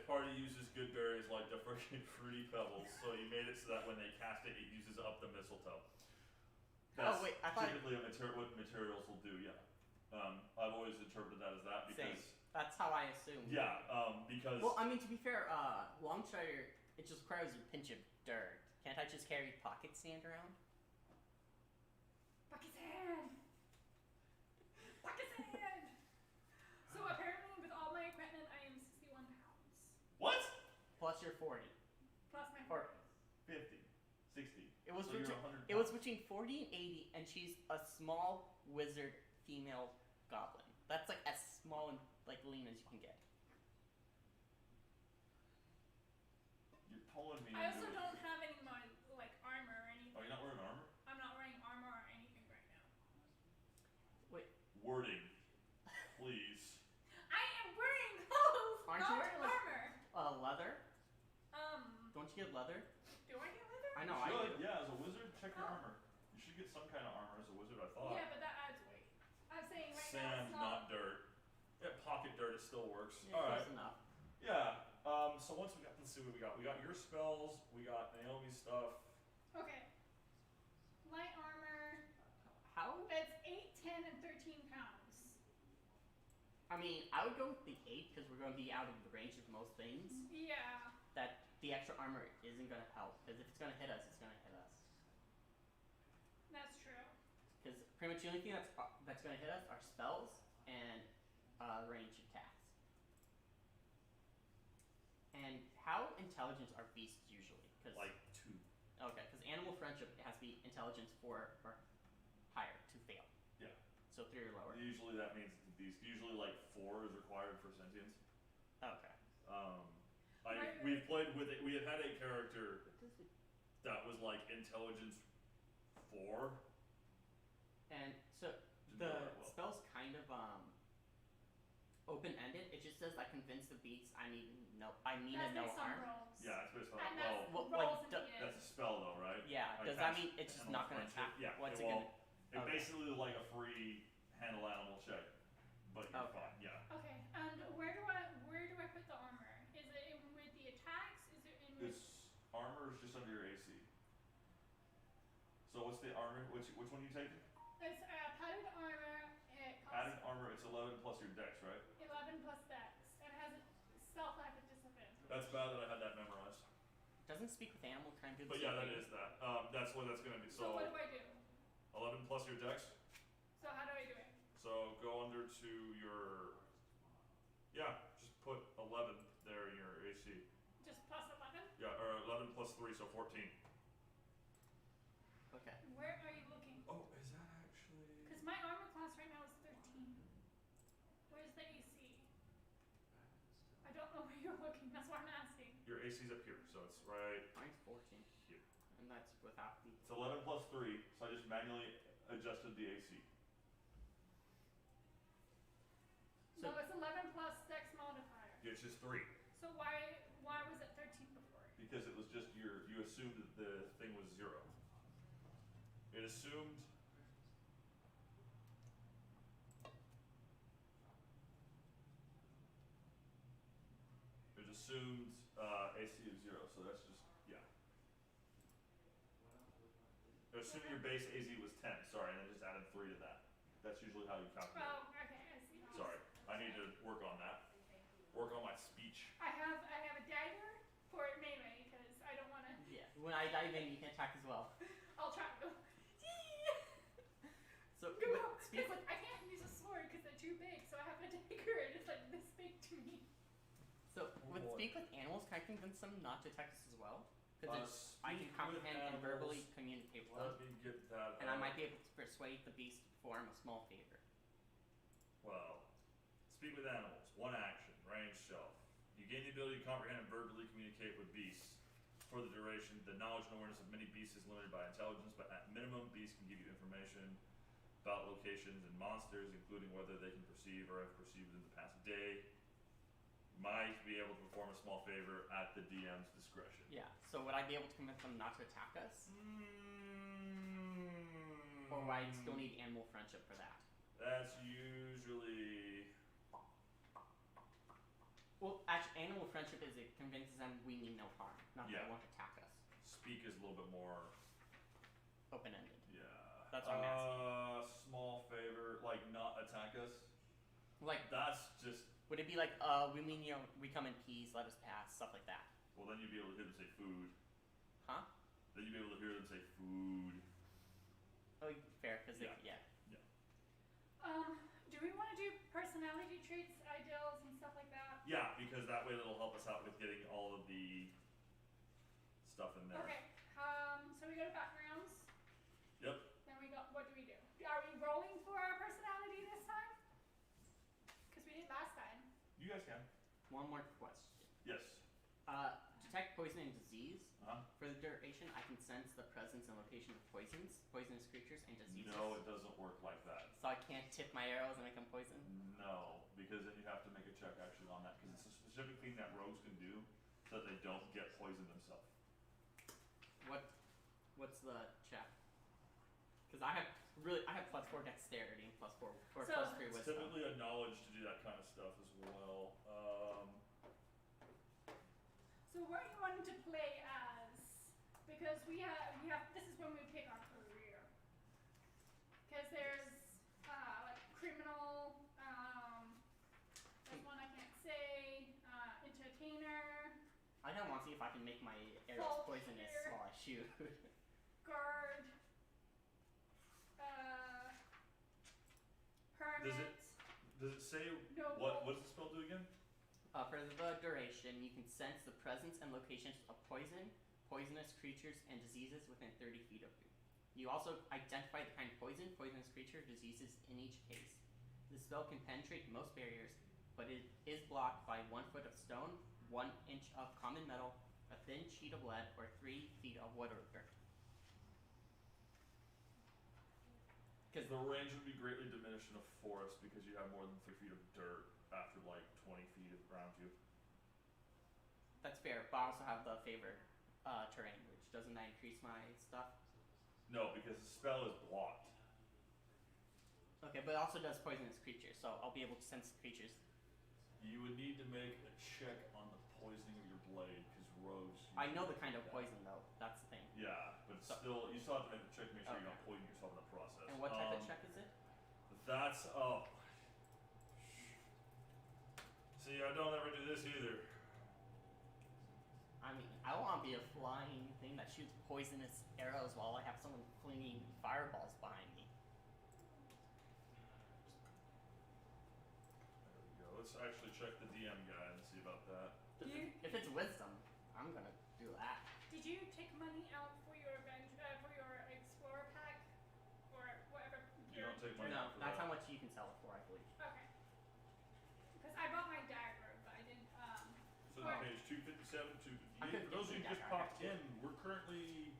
party uses good berries like the freaking fruity pebbles. So he made it so that when they cast it, it uses up the mistletoe. That's wait, I thought- typically what materials will do. Yeah, I've always interpreted that as that because That's how I assume. yeah, because Well, I mean, to be fair, long strider, it just requires a pinch of dirt. Can't I just carry pocket sand around? Bucket sand. Bucket sand. So apparently, with all my equipment, I am 61 pounds. what? Plus you're 40. Plus my Or 50, 60. it was So you're between, 100 it was between 40 and 80, and she's a small wizard female goblin. That's like as small and like lean as you can get. You're pulling me I into also it. don't have any more like armor or anything. Oh, you're not wearing armor? I'm not wearing armor or anything right now. Wording, please. I am wearing clothes, Aren't not you wearing, like- armor. Leather? Um, Don't you get leather? do I get leather? I know, You I should, do. yeah, as a wizard, check your Oh. armor. You should get some kind of armor as a wizard, I thought. Yeah, but that adds weight. I'm saying right now Sand, it's not dirt. Yeah, pocket dirt, it still works. Yeah, Alright. close enough. Yeah, so once let's see what we got. We got your spells, we got Naomi's stuff. Okay. Light armor. How? It's 8, 10, and 13 pounds. I mean, I would go with the 8 because we're going to be out of the range of most things. Yeah. That the extra armor isn't going to help because if it's going to hit us, it's going to hit us. That's true. Because pretty much the only thing that's going to hit us are spells and ranged attacks. And how intelligent are beasts usually? Cause, Like 2. okay, because animal friendship has to be intelligence 4 or higher to fail. Yeah. So 3 or lower. Usually that means the beast. Usually like 4 is required for sentience. Okay. We've played with it. We have had a character that was like intelligence 4. And so Didn't go the that well. spell's kind of open-ended. It just says I convince the beast I need no That's no based on harm. rolls. Yeah, it's based on And that's Well, rolls like, and that's a spell though, right? Yeah. Like, Does that cast mean it's just animal not going to attack? friendship? Yeah. What's it it will. going It's okay. basically like a free handle animal check, but you're Okay. fine. Yeah. Okay, and where do I put the armor? Is it in with the attacks? Is it in with This armor is just under your AC. So what's the armor? Which one you taking? it's padded armor, it costs Added armor. It's 11 plus your dex, right? 11 plus dex, and it has a stealth life at disadvantage. That's bad that I had that memorized. Doesn't speak with animal kind of do the But same yeah, that thing? is that. That's what that's gonna be. So what do I do? 11 plus your dex. So how do I do it? So go under to your. Yeah, just put 11 there in your AC. Just plus 11? Yeah, or 11 plus 3, so 14. Okay. Where are you looking? Oh, is that actually? Because my armor class right now is 13. Where's the AC? I don't know where you're looking, that's why I'm asking. Your AC's up here, so it's right Mine's 14. here. And that's without the. It's 11 plus 3, so I just manually adjusted the AC. So- No, it's 11 plus dex modifier. It's just 3 So why was it 13 before? because it was just you assumed that the thing was 0. It assumed. It assumed AC of 0, so that's just yeah. Assuming your base AZ was 10, sorry, and then just added 3 to that. That's usually how you calculate it. Oh, okay, I see. Sorry, I need to work on that. Work on my speech. I have a dagger for melee because I don't want to. Yeah. When I dive in, you can attack as well. I'll try to. So Because like I can't use a sword because they're too big, so I have a dagger and it's like this big to me. So with boy. speak with animals, can I convince them not to attack us as well? Because I can Speak with comprehend and verbally animals. communicate with them, Let me get that. and I might be able to persuade the beast to perform a small favor. Well, speak with animals. 1 action. Range self. You gain the ability to comprehend and verbally communicate with beasts. For the duration, the knowledge and awareness of many beasts is limited by intelligence, but at minimum, beasts can give you information about locations and monsters, including whether they can perceive or have perceived in the past day. Might be able to perform a small favor at the DM's discretion. Yeah. So would I be able to convince them not to attack us, or would I still need animal friendship for that? That's usually. Well, actually, animal friendship is it convinces them we mean no harm, not that Yeah. they won't attack us. Speak is a little bit more. Open-ended. Yeah. That's what I'm asking. Small favor, like not attack us. Like, That's just. would it be like, we mean we come in peace, let us pass, stuff like that? Well, then you'd be able to hear them say food. Huh? Then you'd be able to hear them say food. Oh, fair, because Yeah. yeah. Do we want to do personality traits, ideals, and stuff like that? Yeah, because that way it'll help us out with getting all of the stuff in there. Okay. So we go to backgrounds. Yep. Then we go. What do we do? Are we rolling for our personality this time? Because we did last time. You guys can. One more question. Yes. Detect poison and disease. Uh-huh. For the duration, I can sense the presence and location of poisonous creatures, and diseases. No, it doesn't work like that. So I can't tip my arrows and make them poison? No, because then you have to make a check actually on that, because it's a specific thing that rogues can do so that they don't get poisoned themselves. What's the check? Because I have +4 dexterity and +4 or So- +3 It's wisdom. typically a knowledge to do that kind of stuff as well. So what are you wanting to play as? Because we have. This is when we pick our career. Because there's like criminal, see if I can make my arrows Vault poisonous here. while I shoot. Guard. Hermit. Does it say Noble. what does the spell do again? For the duration, you can sense the presence and locations of poison, poisonous creatures, and diseases within 30 feet of you. You also identify the kind of poison, poisonous creature, diseases in each case. The spell can penetrate most barriers, but it is blocked by 1 foot of stone, 1 inch of common metal, a thin sheet of lead, or 3 feet of wood or dirt. Because The range would be greatly diminished in a forest because you have more than 3 feet of dirt after like 20 feet around you. that's fair, but I also have the favor terrain, which doesn't that increase my stuff? No, because the spell is blocked. Okay, but it also does poisonous creatures, so I'll be able to sense creatures. You would need to make a check on the poisoning of your blade because rogues. I know the usually kind do of that. poison though. That's the thing. Yeah, but So- still, you still have to make the check to make sure you Okay. don't poison yourself in the process. And what type of check is it? That's See, I don't ever do this either. I mean, I don't want to be a flying thing that shoots poisonous arrows while I have someone flinging fireballs behind me. There we go. Let's actually check the DM guide and see about that. If it's wisdom, I'm gonna do that. Did you take money out for your for your explorer pack, or whatever? You don't take money No, out for that's that. how much you can sell it for, I believe. Okay. Because I bought my dagger, but I didn't. So Where? page 257, I 258. couldn't For those of get you who the just dagger, I popped have in, we're currently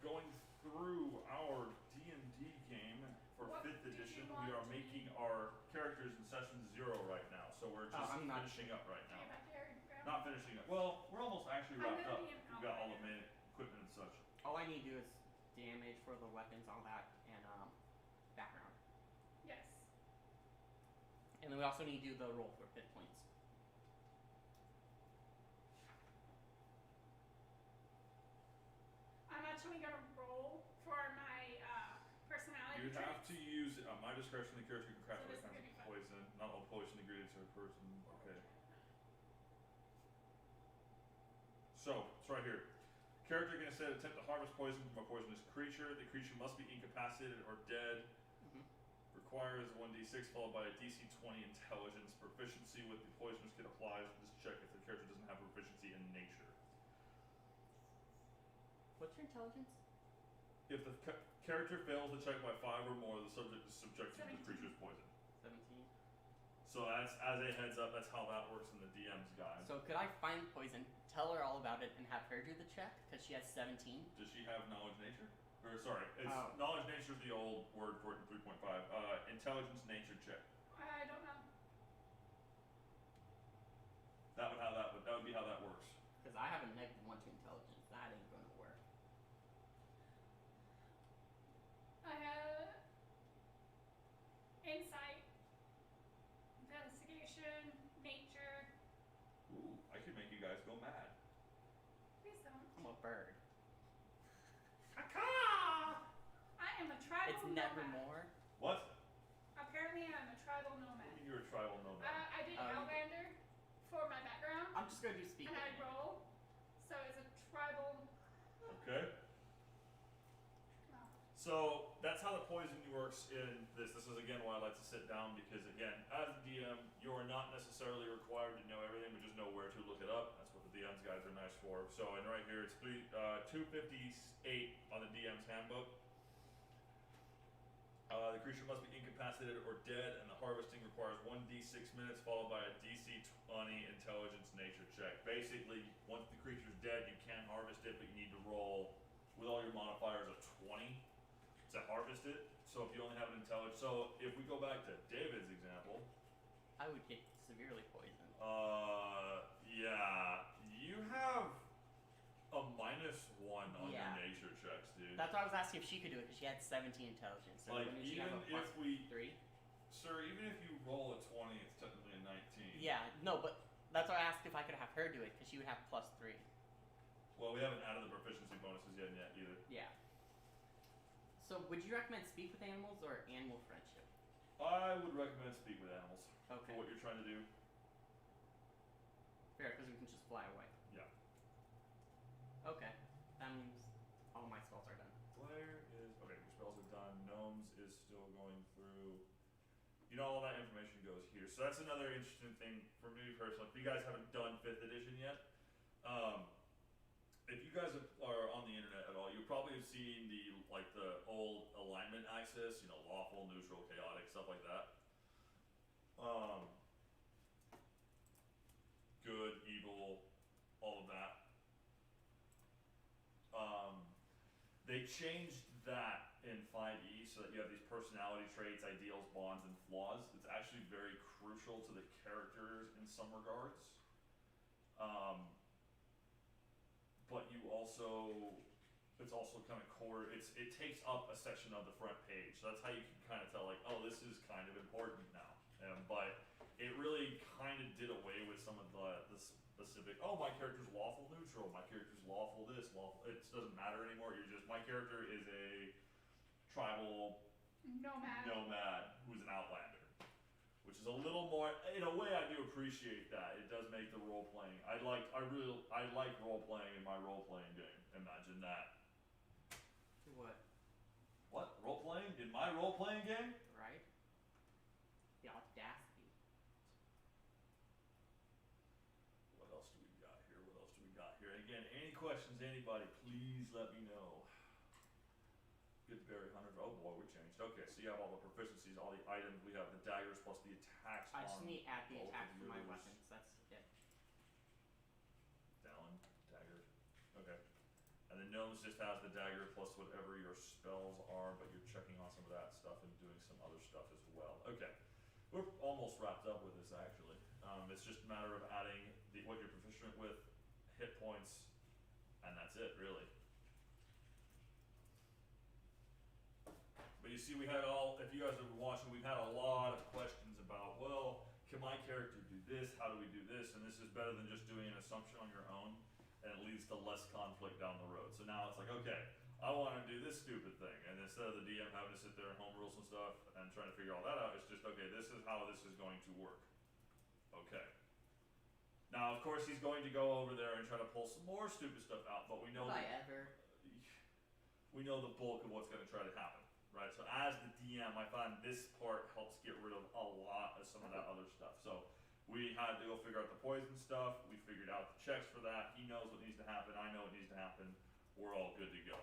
going through our D&D game for What 5th did you edition. want We are to making our characters in session 0 right now, so we're just I'm not- finishing up right Do you now. have that there? Grab? Not finishing up. Well, we're almost actually I'm wrapped gonna up. be an We've got all the outsider. main equipment and such. All I need to do is damage for the weapons, all that, and background. Yes. And then we also need to do the roll for hit points. I'm actually gonna roll for my personality You have traits. to use at my discretion. The character can craft So other this is kinds gonna be of fun. poison. Not all poison ingredients are person. Okay. So it's right here. Character can instead attempt to harvest poison from a poisonous creature. The creature must be incapacitated or dead. Mhm. Requires 1d6 followed by a DC 20 intelligence. Proficiency with the poisonous kit applies to this check if the character doesn't have proficiency in nature. What's your intelligence? If the character fails the check by 5 or more, the subject is subjected to the 17. creature's poison. 17. So that's as a heads up. That's how that works in the DM's guide. So could I find poison, tell her all about it, and have her do the check? Because she has 17. Does she have knowledge nature? Or sorry, it's Oh. knowledge nature is the old word for it in 3.5. Intelligence nature check. I don't know. That would be how that works. Because I have a -1 to intelligence. That ain't gonna work. I have insight, investigation, nature. Ooh, I could make you guys go mad. Please don't. I'm a bird. I am a tribal It's nomad. Nevermore. What? Apparently, I'm a tribal What do nomad. you mean you're a tribal nomad? I did Oh, you- Outlander for my background, I'm just gonna do speak. and I with it. roll. So it's a tribal. Okay. Oh. So that's how the poison works in this. This is again why I like to sit down because again, as a DM, you are not necessarily required to know everything, but just know where to look it up. That's what the DM's guides are nice for. So and right here it's 258 on the DM's handbook. The creature must be incapacitated or dead, and the harvesting requires 1d6 minutes followed by a DC 20 intelligence nature check. Basically, once the creature's dead, you can harvest it, but you need to roll with all your modifiers a 20 to harvest it. So if you only have an intelligence, so if we go back to David's example, I would get severely poisoned. yeah, you have a -1 on Yeah. your nature checks, dude. That's why I was asking if she could do it, because she had 17 intelligence. So Like wouldn't she even have a plus if we, 3? sir, even if you roll a 20, it's technically a 19. Yeah, no, but that's why I asked if I could have her do it, because she would have plus 3. Well, we haven't added the proficiency bonuses yet either. Yeah. So would you recommend speak with animals or animal friendship? I would recommend speak with animals Okay. for what you're trying to do. Fair, because we can just fly away. Yeah. all that information goes here. So that's another interesting thing for me personally. If you guys haven't done 5th edition yet, if you guys are on the internet at all, you probably have seen the old alignment axis, lawful, neutral, chaotic, stuff like that. Good, evil, all of that. They changed that in 5e so that you have these personality traits, ideals, bonds, and flaws. It's actually very crucial to the characters in some regards. But it's also kind of core. It takes up a section of the front page. So that's how you can kind of tell, like, oh, this is kind of important now. But it really kind of did away with some of the specific, oh, my character's lawful neutral, my character's lawful this, lawful, it doesn't matter anymore. My character is a tribal nomad who's an outlander. Which is a little more, in a way I do appreciate that. It does make the role playing. I like role playing in my role playing game. Imagine that. What? What? Role playing? In my role playing game? Right? The audacity. What else do we got here? Again, any questions, anybody, please let me know. Good berry hunters. Oh boy, we changed. Okay, so you have all the proficiencies, all the items. We have the daggers plus the attacks. I just need to add the both attacks of for my yours. weapons. That's it. Talon, dagger. Okay. And the gnomes just has the dagger plus whatever your spells are, but you're checking on some of that stuff and doing some other stuff as well. Okay. We're almost wrapped up with this actually. It's just a matter of adding what you're proficient with, hit points, and that's it really. But you see, if you guys have been watching, we've had a lot of questions about, well, can my character do this? How do we do this? And this is better than just doing an assumption on your own, and it leads to less conflict down the road. So now it's like, okay, I want to do this stupid thing, and instead of the DM having to sit there and home rules and stuff and trying to figure all that out, it's just, okay, this is how this is going to work. Okay. Now, of course, he's going to go over there and try to pull some more stupid stuff out, but we know we know the bulk of what's going to try to happen. Right, so as the DM, I find this part helps get rid of a lot of some of that other stuff. So we had to go figure out the poison stuff. We figured out the checks for that. He knows what needs to happen. I know what needs to happen. We're all good to go.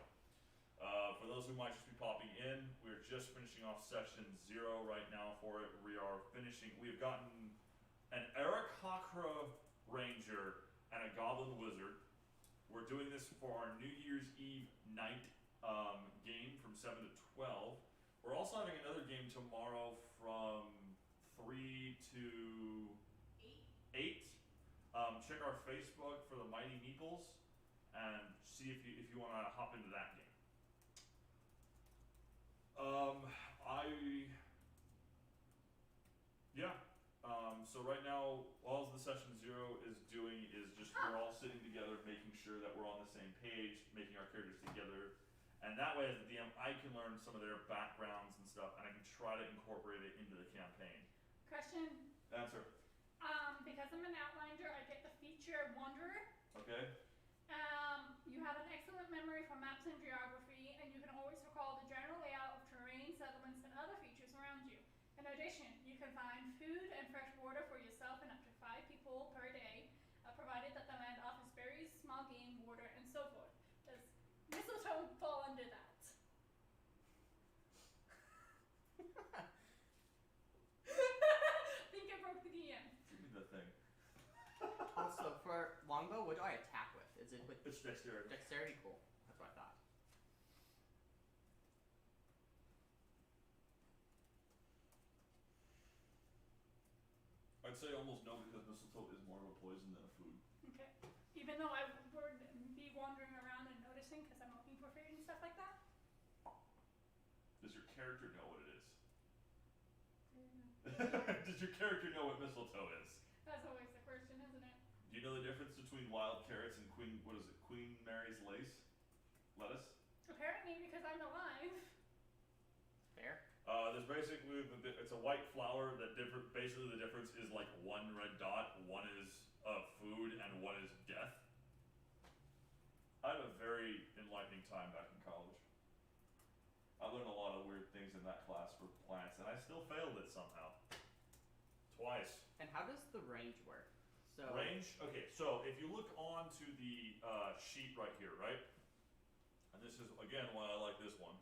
For those who might just be popping in, we're just finishing off session 0 right now for it. We've gotten an Aarakocra Ranger and a Goblin Wizard. We're doing this for our New Year's Eve night game from 7 to 12. We're also having another game tomorrow from 3 to 8. Check our Facebook for the Mighty Meeples and see if you want to hop into that game. So right now, all the session 0 is doing is just we're all sitting together, making sure that we're on the same page, making our characters together. And that way, as the DM, I can learn some of their backgrounds and stuff, and I can try to incorporate it into the campaign. Question. Answer. Because I'm an outlander, I get the feature Wanderer. Okay. You have an excellent memory for maps and geography, and you can always recall the general layout of terrain, settlements, and other features around you. In addition, you can find food and fresh water for yourself and up to 5 people per day, provided that the land offers berries, small game, water, and so forth. Does mistletoe fall under that? Think I broke the DM. Give me the thing. Also, for longbow, what do I attack with? Is it with It's dexterity. dexterity? Cool. That's what I thought. I'd say almost no, because mistletoe is more of a poison than a food. Okay. Even though I would be wandering around and noticing because I'm looking for food and stuff like that? Does your character know what it is? Does your character know what mistletoe is? That's always the question, isn't it? Do you know the difference between wild carrots and Queen Mary's lace? Lettuce? Apparently, because I'm alive. Fair. There's basically, it's a white flower that basically the difference is like one red dot, one is food and one is death. I had a very enlightening time back in college. I learned a lot of weird things in that class for plants, and I still failed it somehow. Twice. And how does the range work? So Range? Okay, so if you look onto the sheet right here, right? And this is, again, why I like this one.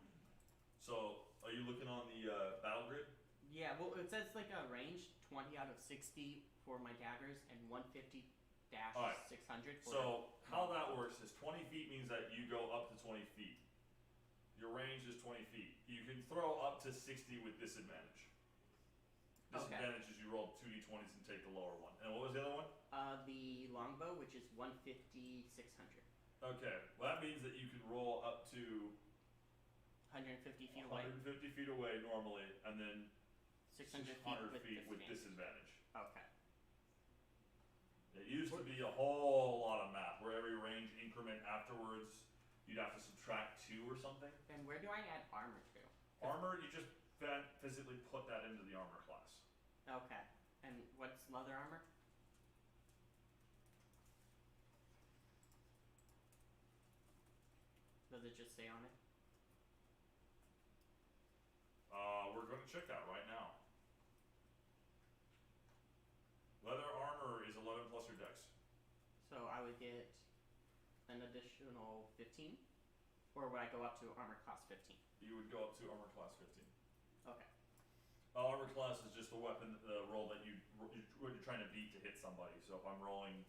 So, are you looking on the battle grid? yeah, well it says like a range 20 out of 60 for my daggers and 150 dash Alright. 600 for So, how that works is 20 feet means that you go up to 20 feet. Your range is 20 feet. You can throw up to 60 with disadvantage. Okay. Disadvantage is you roll 2d20s and take the lower one. And what was the other one? the longbow, which is 150 600. Okay, well that means that you can roll up to 150 feet away. 150 feet away normally, and then 600 600 feet with disadvantage. Okay. It used to be a whole lot of math, where every range increment afterwards, you'd have to subtract 2 or something. And where do I add armor to? Armor, you just physically put that into the armor class. Okay. And what's leather armor? Does it just say on it? We're going to check that right now. Leather armor is 11 plus your dex. So I would get an additional 15? Or would I go up to armor class 15? You would go up to armor class 15. Okay. Armor class is just the weapon, the roll that what you're trying to beat to hit somebody. So if I'm rolling,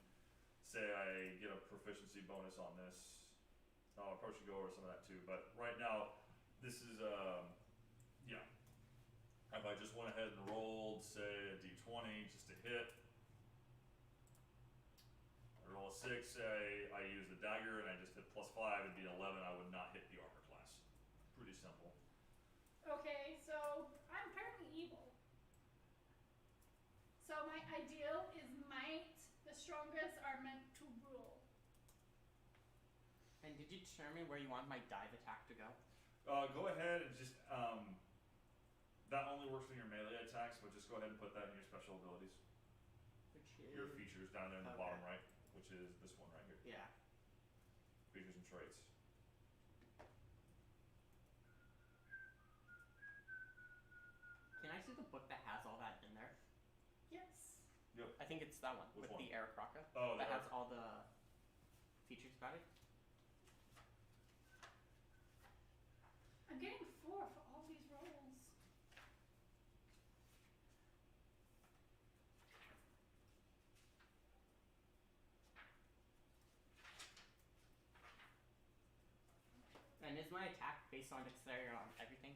say I get a proficiency bonus on this, I'll probably should go over some of that too. But right now, this is yeah. If I just went ahead and rolled, say a d20 just to hit, I roll a 6, say I use the dagger and I just hit +5, it'd be an 11. I would not hit the armor class. Pretty simple. Okay, so I'm apparently evil. So my ideal is might. The strongest are meant to rule. And did you determine where you want my dive attack to go? Go ahead and just that only works in your melee attacks, but just go ahead and put that in your special abilities. Which is Your features down there in the Okay. bottom right, which is this one right here. yeah. Features and traits. Can I see the book that has all that in there? Yes. I think it's that one Which with one? the Eric Rocca Oh, that the has all the features about it. I'm getting 4 for all these rolls. And is my attack based on dexterity on everything?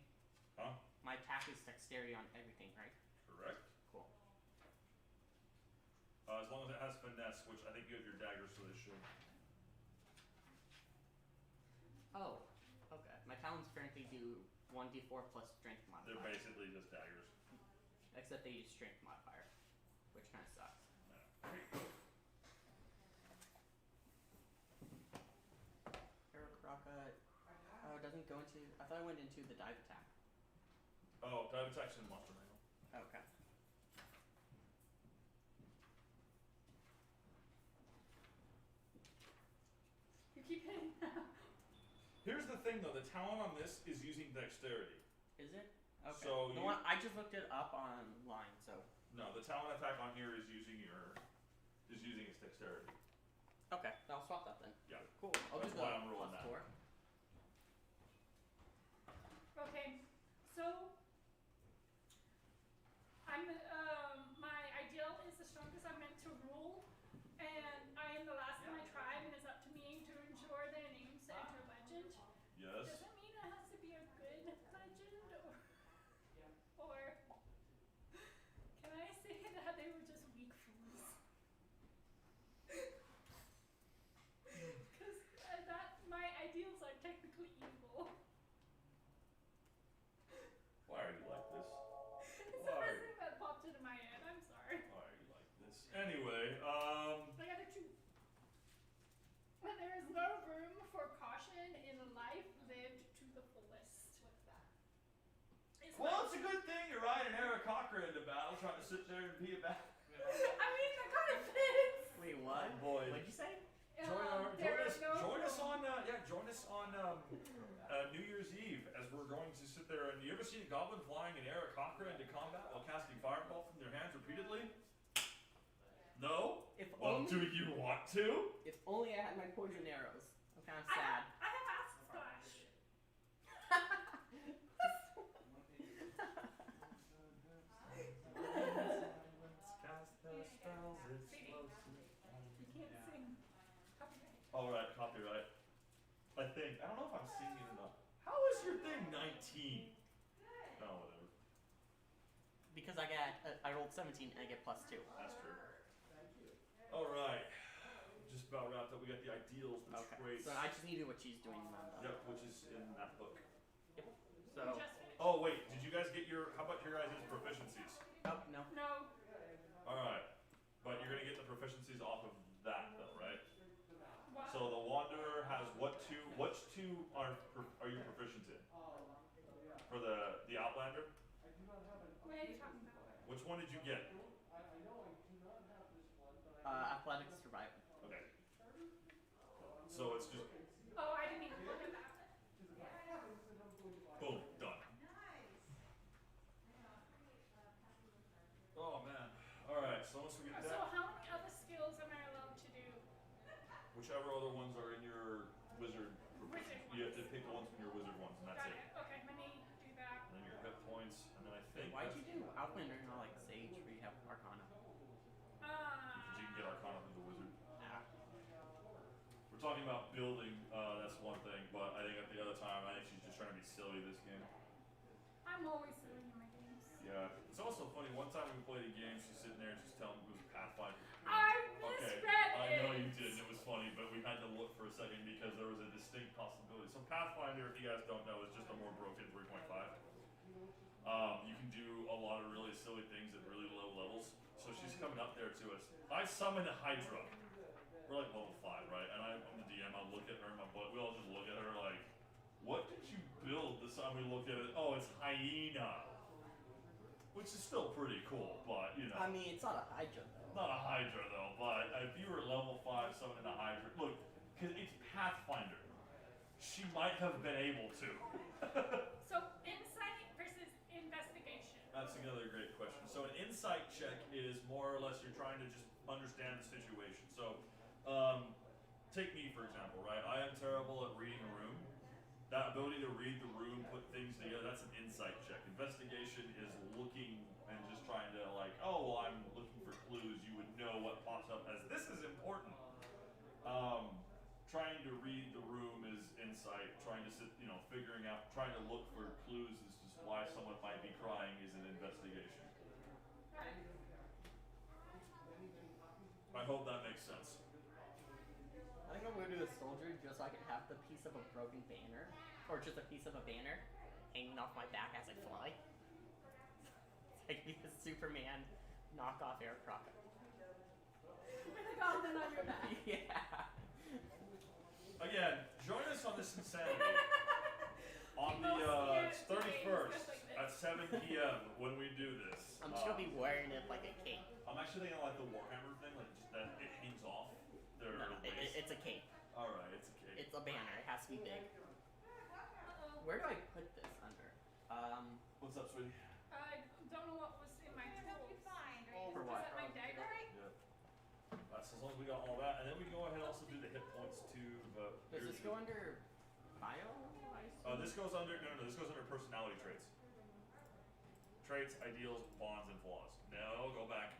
Huh? My attack is dexterity on everything, right? Correct. Cool. As long as it has finesse, which I think you have your daggers, so they should. Oh, okay. My talons currently do 1d4 plus strength They're modifier. basically just daggers. Except they use strength modifier, which kind of sucks. Yeah. Eric Rocca doesn't go into. I thought I went into the dive attack. Oh, dive attack's in monster manual. Okay. You keep hitting them. Here's the thing though, the talent on this is using dexterity. Is it? Okay. So the you- one I just looked it up online, so. No, the talent attack on here is using its dexterity. Okay, I'll swap that then. Yeah. Cool. I'll That's do the why I'm rolling plus that. 4. Okay, so I'm my ideal is the strongest I'm meant to rule, and I am the last in my tribe, and it's up to me to ensure their names enter legend. Yes. Does it mean it has to be a good legend, or can I say that they were just weak fools? Because that my ideals are technically evil. Why are you like this? It's the Why? first thing that popped into my head. I'm sorry. Why are you like this? Anyway, I gotta choose. When there is no room for caution in life lived to the fullest. What's that? well, it's a good thing you're riding Eric Cochran into battle, trying to sit there and be a bat. I mean, that kind of fits. Wait, what? Boy. What'd you say? There is no join us room. on join us on New Year's Eve as we're going to sit there. And you ever seen a goblin flying an Eric Cochran into combat while casting fireball from their hands repeatedly? No? If Well, only, do you want to? if only I had my poison arrows. I'm kind of I sad. have acid splash. You can't sing. Copyright. Alright, copyright. I think. I don't know if I'm singing enough. How is your thing 19? Oh, whatever. Because I rolled 17 and I get +2. That's true. Alright. Just about wrapped up. We got the ideals, the Okay. traits. So I just needed what she's doing now. Yep, which is in that book. So, We just finished. Oh, wait. Did you guys get your. How about your guys' proficiencies? oh no. No. Alright. But you're gonna get the proficiencies off of that, though, right? What? So the Wanderer has what two? Which two are you proficient in? For the Outlander? What are you talking about? Which one did you get? Athletics survival. Okay. So it's just Oh, I didn't even look at that. boom, done. Oh man. Alright, so once we get So that, how many other skills am I allowed to do? whichever other ones are in your wizard Wizard you have to ones. pick the ones from your wizard ones, and that's Got it. it. Okay, let me do that. And then your hit points, and then I think Why'd that's- you do Outlander and not like Sage where you have Arcana? because you can get Arcana from the wizard. Yeah. We're talking about building, that's one thing, but I think at the other time, I think she's just trying to be silly this game. I'm always silly in my games. Yeah. It's also funny, one time we played a game, she's sitting there and she's telling me it was Pathfinder. I Okay, misread I it. know you did, and it was funny, but we had to look for a second because there was a distinct possibility. So Pathfinder, if you guys don't know, is just a more broken 3.5. You can do a lot of really silly things at really low levels. So she's coming up there to us. I summoned a Hydra. We're like level 5, right? And I'm the DM, I look at her in my book, we all just look at her like, what did you build this time we looked at it? Oh, it's Hyena. Which is still pretty cool, but you know. I mean, it's not a Hydra though. Not a Hydra though, but if you were level 5 summoning a Hydra, look, because it's Pathfinder. She might have been able to. So insight versus investigation. That's another great question. So an insight check is more or less you're trying to just understand the situation. So, take me for example, right? I am terrible at reading a room. That ability to read the room, put things together, that's an insight check. Investigation is looking and just trying to like, oh, well, I'm looking for clues. You would know what pops up as this is important. Trying to read the room is insight. Trying to sit, figuring out, trying to look for clues as to why someone might be crying is an investigation. Got it. I hope that makes sense. I think I'm gonna do a soldier just so I can have the piece of a broken banner, or just a piece of a banner hanging off my back as I fly. It's like the Superman knockoff aircraft. With a goblin on your back. Yeah. Again, join us on this insanity on the Most 31st games like this. at 7 p.m. when we do this. I'm just gonna be wearing it like a cape. I'm actually thinking like the Warhammer thing, like just that it hangs off their No, waist. it's a cape. All right, it's a cake. It's a banner. It has to be big. Uh-oh. Where do I put this under? What's up, sweetie? I don't know what was in my What help you tools. find? For Was what? that my dagger? Yeah. That's as long as we got all that, and then we go ahead and also do the hit points too. But Does this go under bio? I assume? This goes under no. This goes under personality traits. Traits, ideals, bonds, and flaws. No, go back.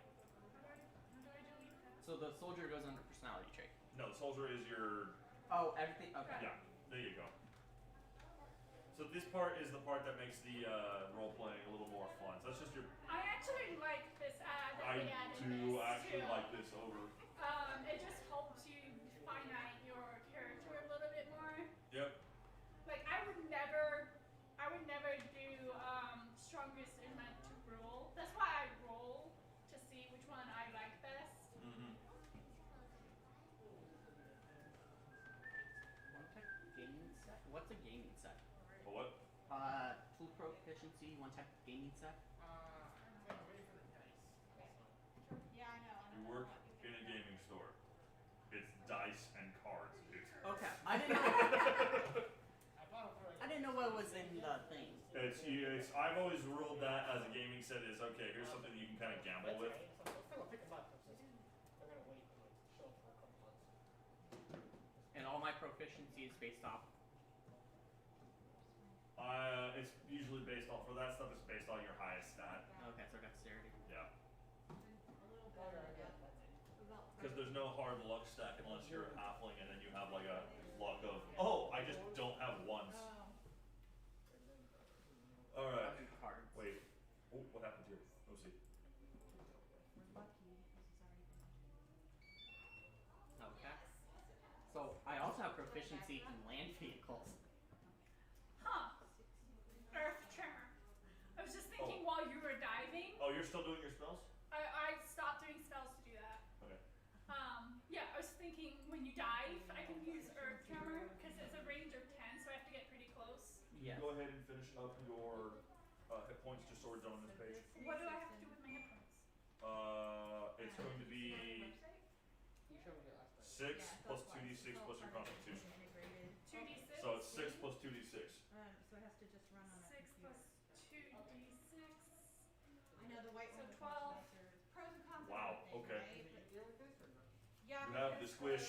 How do I delete that? So the soldier goes under personality trait. No, the soldier is your Oh, everything. Okay. yeah. There you go. So this part is the part that makes the role playing a little more fun. So that's just your. I actually like this ad that I we added do this actually too. like this over. It just helps you finite your character a little bit more. Yep. Like I would never do strongest in my to roll. That's why I roll to see which one I like best. Mm-hmm. One tech gaming set. What's a gaming set? But what? Tool proficiency. One tech gaming set. Yeah, I know. You work in a gaming store. It's dice and cards. It's Okay. I didn't know. I didn't know what was in the thing. It's I've always ruled that as a gaming set is okay. Here's something you can kind of gamble with. proficiency is based off? It's usually based off, for that stuff, it's based on your highest stat. Okay, so dexterity. Yeah. A little better, about Because there's no hard luck stack unless you're a halfling and then you have like a luck of, oh, I just don't have ones. Oh, Alright. Cards. Wait. Oh, what happened here? Let's see. we're lucky because he's already Okay. So I also have proficiency in land vehicles. Huh. Earth tremor. I was just thinking while you were diving, Oh, you're still doing your spells? I stopped doing spells to do that. Okay. Yeah, I was thinking when you dive, I can use Earth Tremor because it's a range of 10, so I have to get pretty close. Yes. Go ahead and finish up your hit points just so we're done on this page. What do I have to do with my hit points? It's going to be You showed me it last time. 6 plus 2d6 plus your constitution. 2d6. So it's 6 plus 2d6. So it has to just run on a 6 plus computer. 2d6. I know the white So one was 12. much nicer. Pros and cons of Wow, everything, okay. right? But You like this or no? yeah, You have the because squish.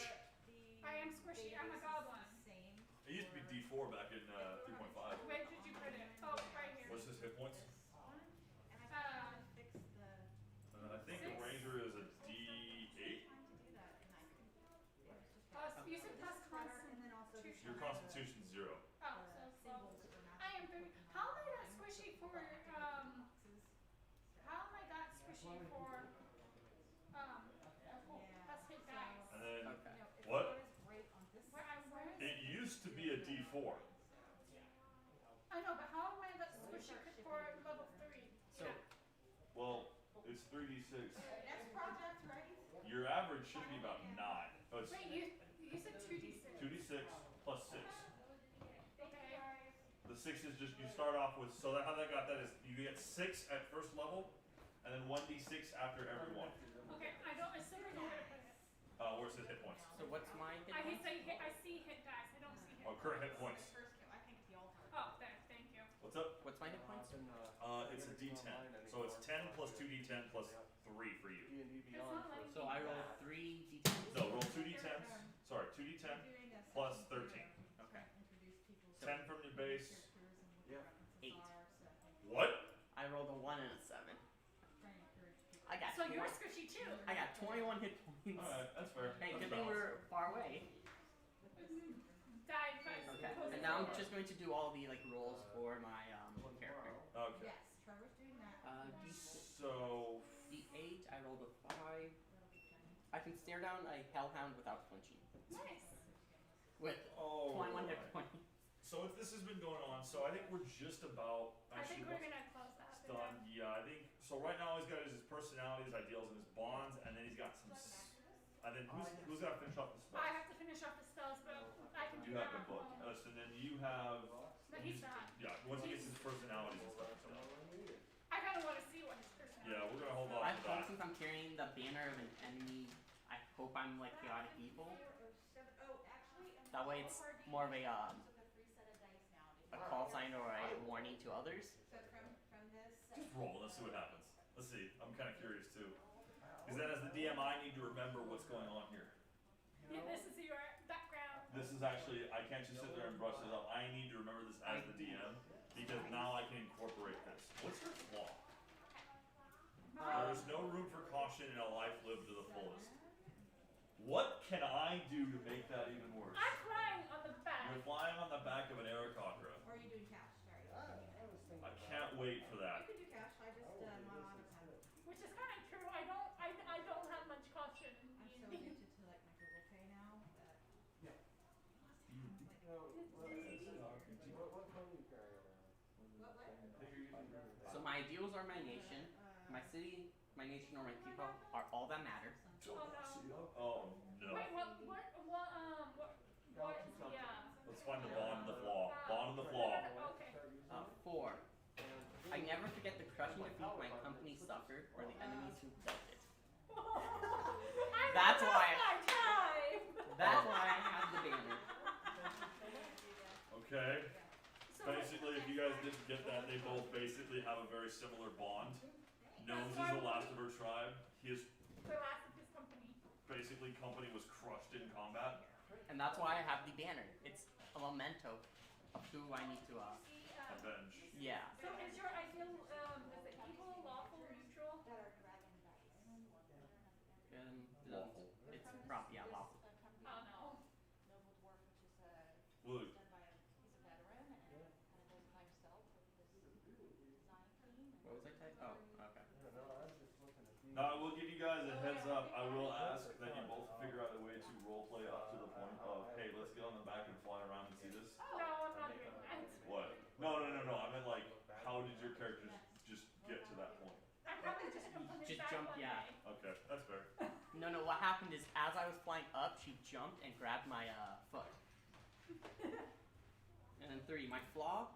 I am squishy, I'm a database is goblin. the same It used to be for d4 back in 3.5. Where did you put it? Oh, right here. What's his hit points? this one, and I tried to fix the. I think the 6. ranger is a d8. Trying to do that, and I couldn't. It was just Plus, you said plus and then also constitution. Your constitution's 0. Oh, so 12. I am very. How am I that squishy for How am I that squishy for that's hit dice. And then Okay. What? Where it used to be a d4. I know, but how am I that squishy for level 3? So Well, it's 3d6. Next project, right? Your average should be about 9. Oh, it's Wait, you said 2d6. 2d6 plus 6. Okay. The 6 is just, you start off with, so that, how that got that is you get 6 at first level, and then 1d6 after every one. Okay, I still don't know where to put it. Where it says hit points. so what's my hit I points? see hit dice. I don't see hit. Oh, current hit points. I think the altar. Oh, there. Thank you. What's up? What's my hit points? It's a d10. So it's 10 plus 2d10 plus 3 for you. It's not letting So me I do roll that. 3 d10s. No, roll 2d10s. Sorry, 2d10 plus 13. Okay. 10 from your base. Yeah. 8. What? I rolled a 1 and a 7. I got So you're 20 squishy too. I got 21 hit points. Alright, that's fair. Hey, That's good thing balanced. we're far away. Died by Okay. And now I'm just going to do all the like rolls for my character. Okay. Yes, Trevor's doing that. So, D8, I rolled a 5. I can stare down a hellhound without flinching. Nice. With oh. 21 hit points. So if this has been going on, so I think we're just about I think actually we're gonna close that. it's done. Yeah, I think so. Right now he's got his personality, his ideals, and his bonds, and then he's got some. And then who's got to finish off the spells? I have to finish off the spells, but I can do You that have the at book, home. so then you have. But he's not. Yeah, once he gets his personalities and stuff. So. I kind of want to see what his personality. Yeah, we're gonna hold I off to hope that. since I'm carrying the banner of an enemy, I hope I'm like chaotic evil. That way it's more of a call sign or a warning to others. So from this. Just roll. Let's see what happens. Let's see. I'm kind of curious too. Because then, as the DM, I need to remember what's going on here. Yeah, this is your background. This is actually, I can't just sit there and brush it up. I need to remember this as the DM because now I can incorporate this. What's your flaw? There's no room for caution in a life lived to the fullest. What can I do to make that even worse? I'm flying on the back. You're flying on the back of an Aarakocra. Or are you doing cash? Sorry. I can't wait for You that. could do cash. I just not automatic. Which is kind of true. I don't have much caution in I'm so D&D. addicted to like my Google Pay now that. What phone you carry around? So my ideals are my nation, my city, my nation, or my people are all that matter. Oh no. Oh no. Wait, what is the Let's find the bond and the flaw. Bond and the flaw. Okay. 4. I never forget the crushing defeat my company suffered or the enemies who dealt it. That's why. My time. That's why I have the banner. Okay. So Basically, if you guys didn't get that, they both basically have a very similar bond. Gnomes is the last of her tribe. His the last of his company. basically company was crushed in combat. And that's why I have the banner. It's a memento of who I need to, See, Avenge. yeah. So is your ideal, is it evil, lawful, neutral? That are dragon dice. Lawful. It's yeah, lawful. Oh no. Noble dwarf, which is Wood. done by he's a veteran and kind of does it by himself with his design team. What was I typing? Oh, okay. Yeah, no, I was just looking to see. Now I will give you guys a heads up. I will ask that you both figure out a way to roleplay up to the point of, hey, let's get on the back and fly around and see this. No, I'm not doing that. What? No. I meant like, how did your characters just get to that point? I probably just jumped Just jump, yeah. Okay, that's fair. No, what happened is as I was flying up, she jumped and grabbed my foot. And then 3, my flaw,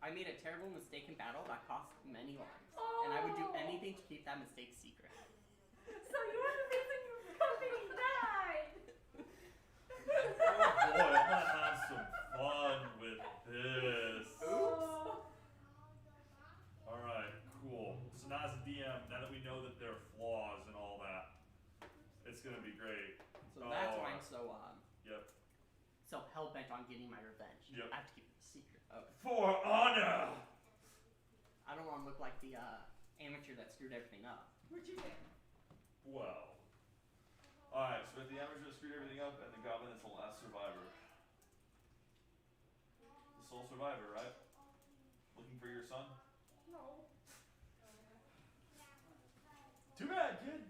I made a terrible mistake in battle that cost many lives. And I would do anything to keep that mistake secret. So you were the reason your company died. Oh boy, I'm gonna have some fun with this. Oh. Alright, cool. So now as a DM, now that we know that there are flaws and all that, it's gonna be great. So that's Oh. why I'm so Yep. so hell bent on getting my revenge. Yep. I have to keep it a secret. Okay. For honor! I don't want to look like the amateur that screwed everything up. What'd you get? Well. Alright, so if the amateur screwed everything up and the goblin is the last survivor. The sole survivor, right? Looking for your son? No. Too bad, kid.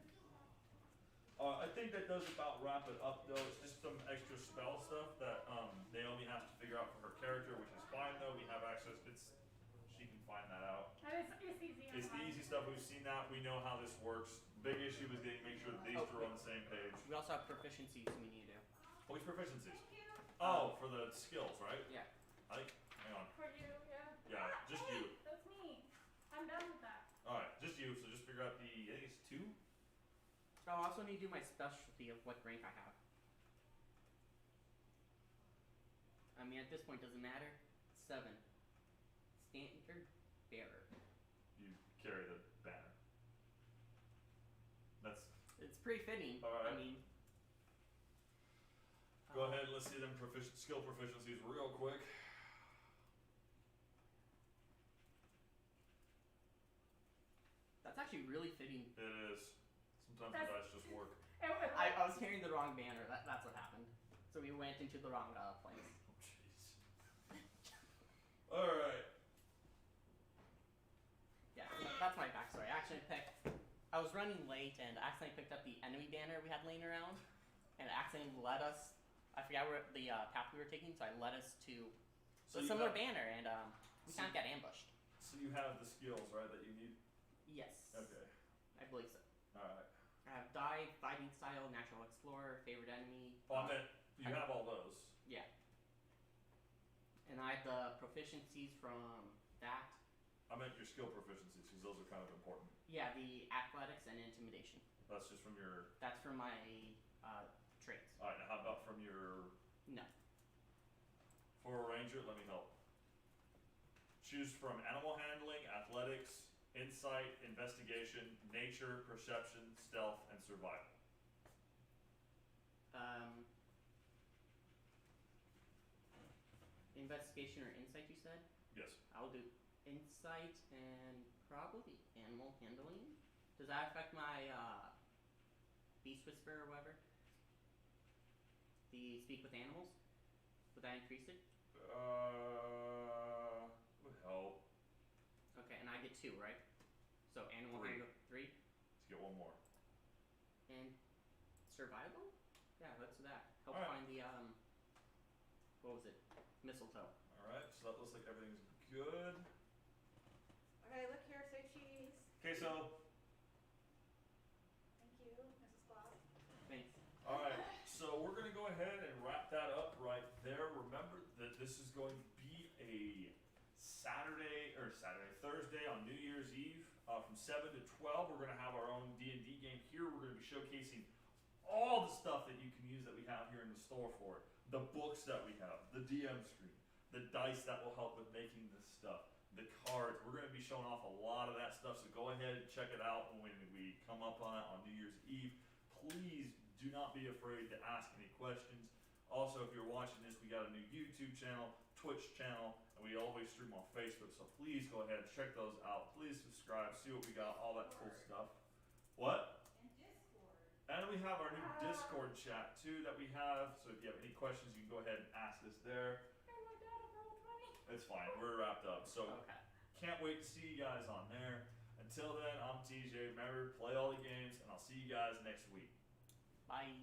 I think that does about wrap it up though. It's just some extra spell stuff that Naomi has to figure out for her character, which is fine though. We have access. She can find that out. And it's easy. It's the easy stuff. We've seen that. We know how this works. Big issue is getting make sure that these two are on the same page. We also have proficiencies we need to do. Which proficiencies? Oh, for the skills, right? Yeah. I think. Hang on. For you, yeah. Yeah, just Hey, you. That's me. I'm done with that. All right, just you. So just figure out the. I think it's 2. Oh, I also need to do my specialty of what rank I have. I mean, at this point, doesn't matter. 7. Standard bearer. You carry the banner. That's. It's pretty fitting. Alright. I mean. Go ahead. Let's see them skill proficiencies real quick. That's actually really fitting. It is. Sometimes the That's- dice just work. I was carrying the wrong banner. That's what happened. So we went into the wrong place. Oh, jeez. Alright. Yeah, so that's my backstory. I was running late and accidentally picked up the enemy banner we had laying around, and accidentally led us. I forgot where the path we were taking, so I led us to So a you similar have- banner, and we so- kind of got ambushed. So you have the skills, right, that you need? Yes. Okay. I believe so. Alright. I have dive, fighting style, natural explorer, favorite enemy. Oh, I meant you have all those. Yeah. And I have the proficiencies from that. I meant your skill proficiencies, because those are kind of important. Yeah, the athletics and intimidation. That's just from your. That's from my traits. Alright, now how about from your. No. For a ranger, let me help. Choose from animal handling, athletics, insight, investigation, nature, perception, stealth, and survival. Investigation or insight, you said? Yes. I'll do insight and probably animal handling. Does that affect my beast whisper or whatever? The speak with animals? Would that increase it? Would help. Okay, and I get 2, right? So animal 3. handle 3 Let's get one more. and survival? Yeah, let's do that. Help Alright. find the what was it? Mistletoe. Alright, so that looks like everything's good. Okay, look here, say cheese. Okay, so. Thank you, Mrs. Claus. Thanks. Alright, so we're gonna go ahead and wrap that up right there. Remember that this is going to be a Thursday on New Year's Eve from 7 to 12. We're gonna have our own D&D game here. We're gonna be showcasing all the stuff that you can use that we have here in the store for it. The books that we have, the DM screen, the dice that will help with making this stuff, the cards. We're gonna be showing off a lot of that stuff, so go ahead and check it out when we come up on it on New Year's Eve. Please do not be afraid to ask any questions. Also, if watching this, we got a new YouTube channel, Twitch channel, and we always stream on Facebook. So please go ahead and check those out. Please subscribe, see what we got, all that cool stuff. What? And Discord. And we have our new Discord chat too that we have. So if you have any questions, you can go ahead and ask us there. Hey, my dad rolled 20. It's fine. We're wrapped up. So Okay. can't wait to see you guys on there. Until then, I'm TJ. Remember, play all the games, and I'll see you guys next week. Bye.